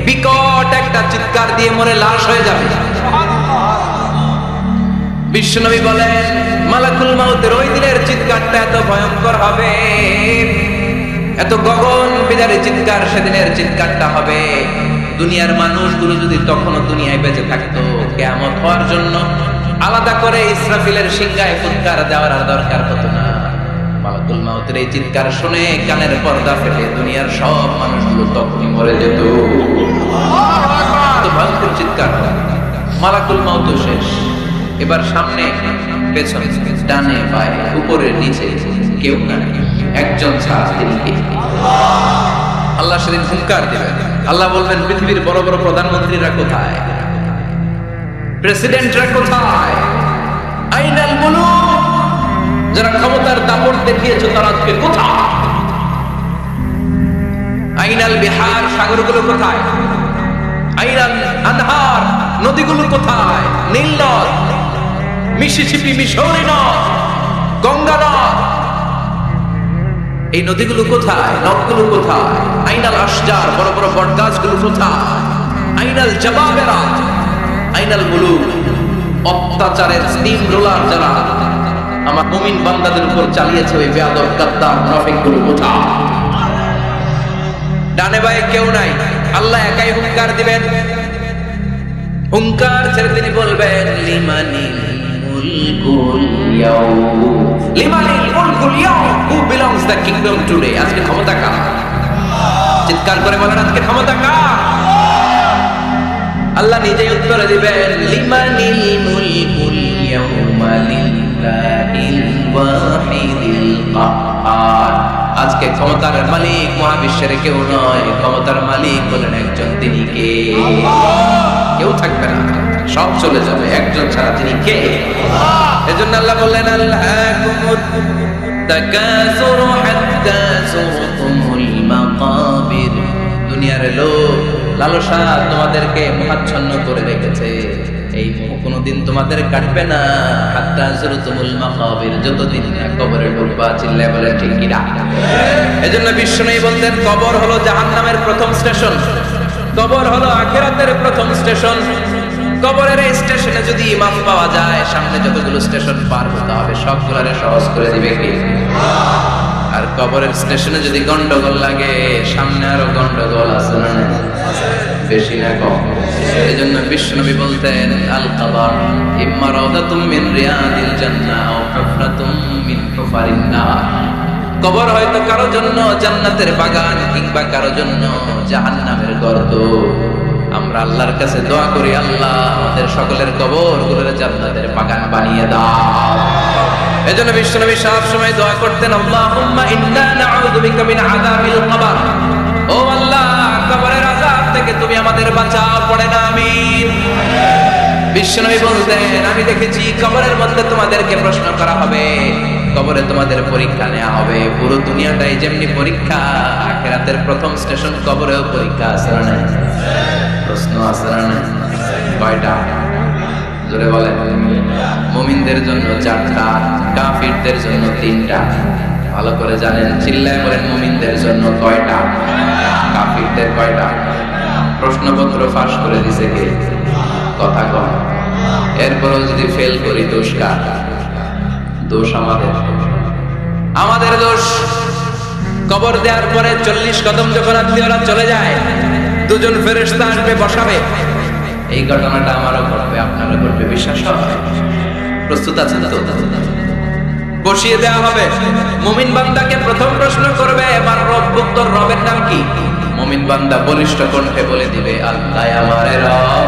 বিকট একটা চিৎকার দিয়ে মরে লাশ হয়ে যাবে। বিশ্বনবী বলেন মালাকুল মউতের ওই দিনের চিৎকারটা এত ভয়ঙ্কর হবে, এত গগন বিদারী চিৎকার সেদিনের চিৎকারটা হবে। দুনিয়ার মানুষগুলো যদি তখনও দুনিয়ায় বেঁচে থাকতো, কিয়ামত হওয়ার জন্য আলাদা করে ইসরাফিলের সিংহায় ফুৎকার দেওয়ার আর দরকার হতো না। মালাকুল মউতের এই চিৎকার শুনে কানের পর্দা ফেলে দুনিয়ার সব মানুষগুলো তখনই মরে যেত। তো ভয়ঙ্কর চিৎকার, মালাকুল মউত শেষ। এবার সামনে পেছনে ডানে বায়ে উপরে নিচে কেউ নাই, একজন ছাড়া, তিনি কে? আল্লাহ সেদিন হুঙ্কার দিবেন। আল্লাহ বলবেন পৃথিবীর বড় বড় প্রধানমন্ত্রীরা কোথায়, প্রেসিডেন্টরা কোথায়, আইনাল মুলুক, যারা ক্ষমতার দাপট দেখিয়েছে তারা আজকে কোথায়? আইনাল বিহার, সাগরগুলো কোথায়? আইনাল আনহার, নদীগুলো কোথায়? নীল নদ, মিসিসিপি, মিসৌরি নদ, গঙ্গা নদ, এই নদীগুলো কোথায়? নদগুলো কোথায়? আইনাল আশজার, বড় বড় বটগাছগুলো কোথায়? আইনাল জাবাবেরা, আইনাল মুলুক, অত্যাচারের স্টিম রোলার যারা আমার মুমিন বান্দাদের উপর চালিয়েছে, ওই বেয়াদব গাদ্দার মুনাফিকগুলো কোথায়? ডানে বায়ে কেউ নাই, আল্লাহ একাই হুঙ্কার দিবেন। হুঙ্কার ছেড়ে তিনি বলবেন লিমানিল মুলকুল ইয়াউম, লিমানিল মুলকুল ইয়াউম, who belongs the kingdom today, আজকে ক্ষমতা কার? চিৎকার করে বলেন আজকে ক্ষমতা কার? আল্লাহ নিজেই উত্তরে দিবেন লিমানিল মুলকুল ইয়াউমা লিল্লাহিল ওয়াহিদিল কাহ্হার, আজকে ক্ষমতার মালিক মহাবিশ্বের কেউ নয়, ক্ষমতার মালিক হলেন একজন, তিনি কে? কেউ থাকবে না, সব চলে যাবে, একজন ছাড়া, তিনি কে? এজন্য আল্লাহ বললেন আল্লাহুমুত তাকাসুরু হাত্তা যুরতুমুল মাকাবির, দুনিয়ার লোভ লালসা তোমাদেরকে মোহাচ্ছন্ন করে রেখেছে, এই মোহ কোনোদিন তোমাদের কাটবে না। হাত্তা যুরতুমুল মাকাবির, যতদিন না কবরে ঢুকবা। চিল্লায় বলে ঠিক কি না? এজন্য বিশ্বনবী বলতেন কবর হলো জাহান্নামের প্রথম স্টেশন, কবর হলো আখিরাতের প্রথম স্টেশন। কবরের এই স্টেশনে যদি ইমাম পাওয়া যায়, সামনে যতগুলো স্টেশন পার হতে হবে সবগুলোরে সহজ করে দিবে কি? আর কবরের স্টেশনে যদি গন্ডগোল লাগে, সামনে আরো গন্ডগোল আছে না? বেশি না কম? এই জন্য বিশ্বনবী বলতেন আল কবর ইম্মা রাউদাতুম মিন রিয়াদিল জান্নাহ আও হুফরাতুম মিন হুফারিন নার। কবর হয়তো কারো জন্য জান্নাতের বাগান, কিংবা কারো জন্য জাহান্নামের গর্ত। আমরা আল্লাহর কাছে দোয়া করি, আল্লাহ আমাদের সকলের কবরগুলোরে জান্নাতের বাগান বানিয়ে দাও। এজন্য বিশ্বনবী সব সময় দোয়া করতেন, আল্লাহুম্মা ইন্না নাউযু বিকা মিন আযাবিল কবর। ও আল্লাহ, কবরের আযাব থেকে তুমি আমাদের বাঁচাও, পড়েন আমিন। বিশ্বনবী বলতেন, আমি দেখেছি কবরের মধ্যে তোমাদেরকে প্রশ্ন করা হবে, কবরে তোমাদের পরীক্ষা নেওয়া হবে। পুরো দুনিয়াটাই যেমনি পরীক্ষা, আখিরাতের প্রথম স্টেশন কবরেও পরীক্ষা আছে না? প্রশ্ন আছে না? কয়টা? জোরে বলেন। মুমিনদের জন্য 4টা, কাফিরদের জন্য 3টা। ভালো করে জানেন, চিল্লায় বলেন মুমিনদের জন্য কয়টা, কাফিরদের কয়টা? প্রশ্নপত্র ফাঁস করে দিছে কে? কথা কম। এরপরও যদি ফেল করি দোষ কার? দোষ আমাদের, আমাদের দোষ। কবর দেওয়ার পরে 40 কদম যখন আত্মীয়রা চলে যায়, দুজন ফেরেশতা আসবে, বসাবে। এই ঘটনাটা আমারও ঘটবে, আপনারও ঘটবে, বিশ্বাস হয়? প্রস্তুত আছেন তো? বসিয়ে দেওয়া হবে। মুমিন বান্দাকে প্রথম প্রশ্ন করবে, আমার রব্বুক, তোর রবের নাম কি? মুমিন বান্দা বলিষ্ঠ কণ্ঠে বলে দিবে, আল্লাহ আমার রব,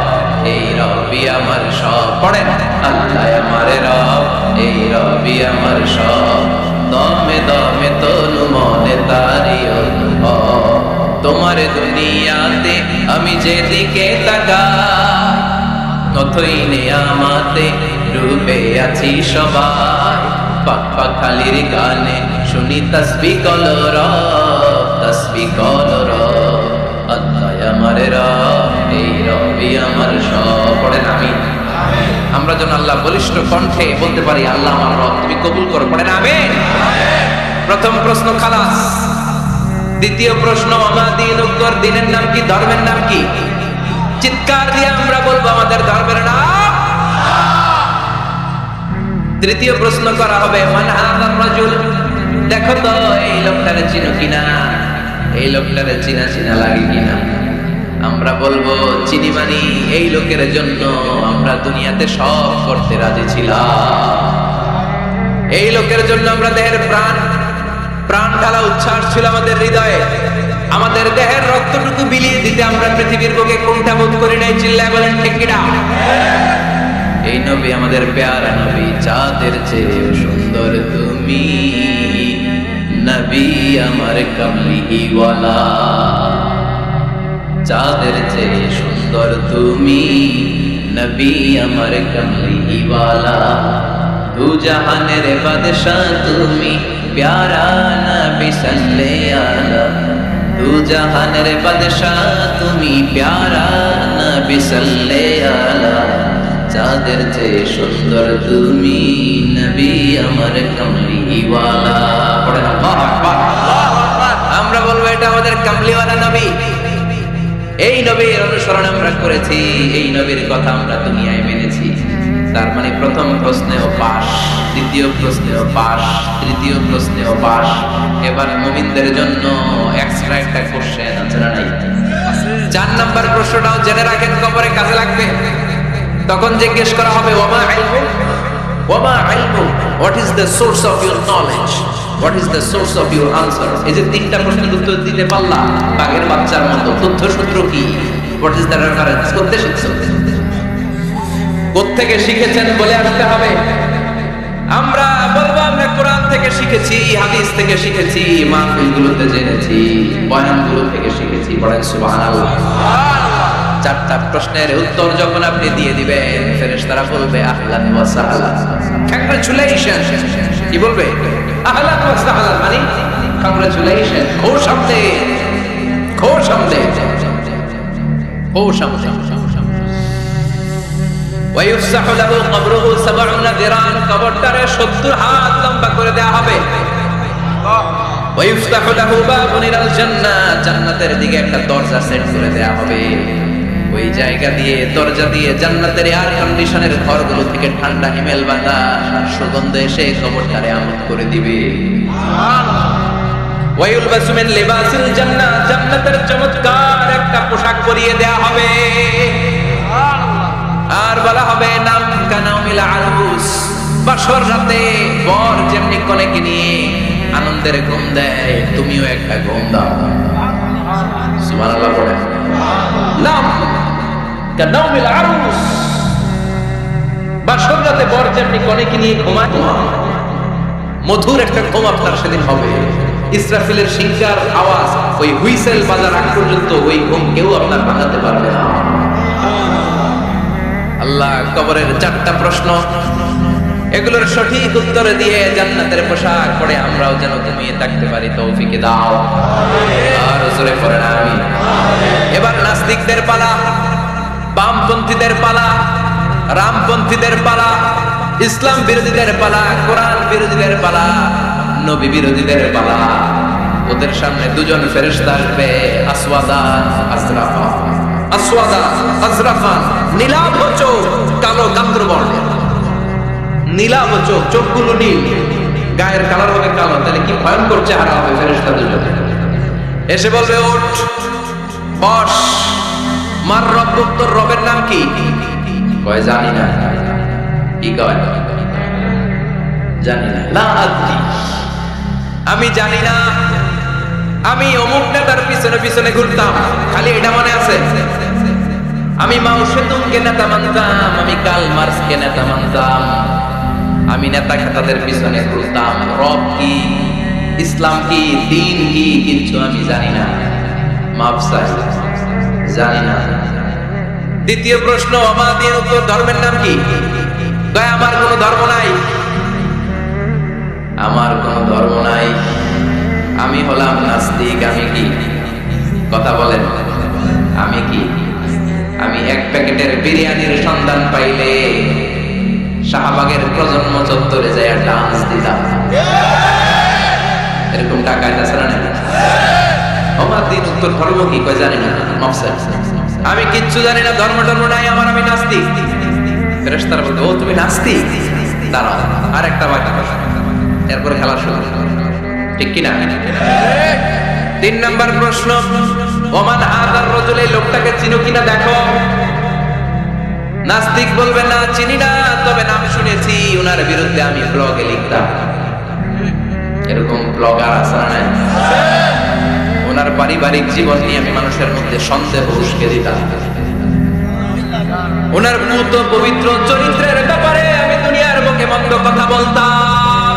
এই রবই আমার সব। পড়েন, আল্লাহ আমার রব, এই রবই আমার সব। দমে দমে তনু মনে তারি অনুভব। তোমার দুনিয়াতে আমি যেদিকে তাকাই, ততই নেয়ামতে ডুবে আছি সবাই। পাক পাক খালির গানে শুনি তাসবিহ কলর, তাসবিহ কলর। আল্লাহ আমার রব, এই রবই আমার সব। পড়েন আমিন। আমরা যেন আল্লাহ বলিষ্ঠ কণ্ঠে বলতে পারি, আল্লাহ আমার রব, তুমি কবুল করো। পড়েন আমিন। প্রথম প্রশ্ন খালাস। দ্বিতীয় প্রশ্ন, আমা দীনুক, তোর দিনের নাম কি, ধর্মের নাম কি? চিৎকার দিয়ে আমরা বলবো আমাদের ধর্মের নাম। তৃতীয় প্রশ্ন করা হবে, মান হাযার রাজুল, দেখো তো এই লোকটারে চিনো কিনা, এই লোকটারে চিনা চিনা লাগে কিনা। আমরা বলবো চিনি, মানি এই লোকের জন্য আমরা দুনিয়াতে সব করতে রাজি ছিলাম। এই লোকের জন্য আমরা দেহের প্রাণ ঢালা উচ্ছ্বাস ছিল আমাদের হৃদয়ে। আমাদের দেহের রক্তটুকু বিলিয়ে দিতে আমরা পৃথিবীর বুকে কোনটা বোধ করি নাই। চিল্লায় বলেন ঠিক কিনা? এই নবী আমাদের প্যারা নবী, চাঁদের চেয়ে সুন্দর তুমি, নবী আমার কামলিওয়ালা। চাঁদের চেয়ে সুন্দর তুমি, নবী আমার কামলিওয়ালা। দু জাহানের বাদশাহ তুমি, প্যারা নবী সাল্লাল্লাহু আলাইহি। দু জাহানের বাদশাহ তুমি, প্যারা নবী সাল্লাল্লাহু আলাইহি। চাঁদের চেয়ে সুন্দর তুমি, নবী আমার কামলিওয়ালা। পড়েন আল্লাহু আকবার। আমরা বলবো এটা আমাদের কামলিওয়ালা নবী। এই নবীর অনুসরণ আমরা করেছি, এই নবীর কথা আমরা দুনিয়ায় মেনেছি। তার মানে প্রথম প্রশ্নেও পাস, দ্বিতীয় প্রশ্নেও পাস, তৃতীয় প্রশ্নেও পাস। এবার মুমিনদের জন্য এক্সট্রা একটা কোশ্চেন আছে না নাই? 4 নাম্বার প্রশ্নটাও জেনে রাখেন, কবরে কাজে লাগবে। তখন জিজ্ঞেস করা হবে, ওয়ামা ইলমু, ওয়ামা ইলমু, what is the source of your knowledge, what is the source of your answer. এই যে 3টা প্রশ্নের উত্তর দিতে পারলা বাঘের বাচ্চার মতো, তথ্যসূত্র কি, হোয়াট ইজ দ্য রেফারেন্স, করতে শিখছো, কোত্থেকে শিখেছেন বলে আসতে হবে। আমরা বলবো আমরা কোরআন থেকে শিখেছি, হাদিস থেকে শিখেছি, মাহফিলগুলোতে জেনেছি, বয়ানগুলো থেকে শিখেছি। পড়েন সুবহানাল্লাহ। 4টা প্রশ্নের উত্তর যখন আপনি দিয়ে দিবেন, ফেরেশতারা বলবে আহলান ওয়া সাহলান, কংগ্রাচুলেশন। কি বলবে? আহলান ওয়া সাহলান, মানে কংগ্রাচুলেশন, খুশ আমদেদ, খুশ আমদেদ। ও সামনে ওয়ায়ুফসাহু লাহু কবরুহু 70 দিরান, কবরটারে 70 হাত লম্বা করে দেয়া হবে। ওয়ায়ুফতাহু লাহু বাবুন ইলাল জান্নাহ, জান্নাতের দিকে একটা দরজা সেট করে দেয়া হবে। ওই জায়গা দিয়ে, দরজা দিয়ে জান্নাতের এয়ার কন্ডিশনের ঘরগুলো থেকে ঠান্ডা হিমেল বাতাস সুগন্ধ এসে কবরটারে আমোদ করে দিবে। ওয়ায়ুলবাসু মিন লিবাসিল জান্নাহ, জান্নাতের চমৎকার একটা পোশাক পরিয়ে দেয়া হবে। আর বলা হবে নাম কানাউমিল আরুস, বাসর রাতে বর যেমনি কনেকে নিয়ে আনন্দের ঘুম দেয়, তুমিও একটা ঘুম দাও। সুবহানাল্লাহ পড়ে নাম কানাউমিল আরুস, বাসর রাতে বর যেমনি কনেকে নিয়ে ঘুমায়, মধুর একটা ঘুম আপনার সেদিন হবে। ইসরাফিলের শিংকার আওয়াজ, ওই হুইসেল বাজার আগ পর্যন্ত ওই ঘুম কেউ আপনার ভাঙাতে পারবে না। আল্লাহ কবরের 4টা প্রশ্ন, এগুলোর সঠিক উত্তর দিয়ে জান্নাতের পোশাক পরে আমরাও যেন ঘুমিয়ে থাকতে পারি তৌফিক দাও। আর জোরে পড়েন আমিন। এবার নাস্তিকদের পালা, বামপন্থীদের পালা, রামপন্থীদের পালা, ইসলাম বিরোধীদের পালা, কোরআন বিরোধীদের পালা, নবী বিরোধীদের পালা। ওদের সামনে দুজন ফেরেশতা আসবে, আসওয়াদান আজরাফা, আসওয়াদা আজরাফান, নীলাভ চোখ, কালো গাত্র বর্ণের, নীলাভ চোখ, চোখগুলো নীল, গায়ের কালার হবে কালো। তাহলে কি ভয়ঙ্কর চেহারা হবে ফেরেশতা দুজন। এসে বলবে ওঠ, বস, মার রব্বুক, তোর রবের নাম কি? কয় জানি না। কি কয়? জানি না। লা আদরি, আমি জানি না। আমি অমুক নেতার পিছনে পিছনে ঘুরতাম, খালি এটা মনে আছে। আমি মাও সেতুংকে নেতা মানতাম, আমি কার্ল মার্কসকে নেতা মানতাম, আমি নেতা খেতাদের পিছনে ঘুরতাম। রব কি, ইসলাম কি, দ্বীন কি, কিচ্ছু আমি জানি না। মাফ চাই, জানি না। দ্বিতীয় প্রশ্ন, আমার দিয়ে উত্তর, ধর্মের নাম কি? কয় আমার কোনো ধর্ম নাই, আমার কোনো ধর্ম নাই, আমি হলাম নাস্তিক। আমি কি? কথা বলেন, আমি কি? আমি এক প্যাকেটের বিরিয়ানির সন্ধান পাইলে শাহবাগের প্রজন্ম চত্বরে যায় ডান্স দিতাম। এরকম টাকা তাছাড়া নেই। আমার দিন উত্তর ধর্ম কি? কয় জানি না। আমি কিচ্ছু জানি না, ধর্ম টর্ম নাই আমার, আমি নাস্তিক। ফেরেশতারা বলতে, ও তুমি নাস্তিক? দাঁড়াও, আর একটা বাকি, এরপরে খেলা শুরু, ঠিক কিনা? 3 নাম্বার প্রশ্ন, ওমান হাযার রাজুল, এই লোকটাকে চিনো কিনা দেখো। নাস্তিক বলবে না, চিনি না, তবে নাম শুনেছি, ওনার বিরুদ্ধে আমি ব্লগে লিখতাম। এরকম ব্লগার আছে না? ওনার পারিবারিক জীবন নিয়ে আমি মানুষের মধ্যে সন্দেহ উস্কে দিতাম। ওনার পুত পবিত্র চরিত্রের ব্যাপারে আমি দুনিয়ার মুখে মন্দ কথা বলতাম।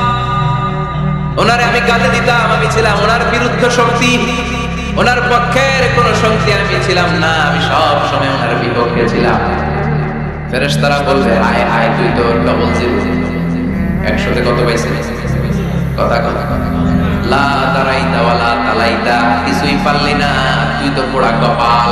ওনারে আমি গালি দিতাম, আমি ছিলাম ওনার বিরুদ্ধ শক্তি, ওনার পক্ষের কোন শক্তি আমি ছিলাম না, আমি সব সময় ওনার বিপক্ষে ছিলাম। ফেরেশতারা বলবে, আয় আয়, তুই তো ডবল জিরো, 100-তে কত পাইছিস? কথা কথা লা তারাইতা ওয়ালা তালাইতা, কিছুই পারলি না, তুই তো পোড়া কপাল।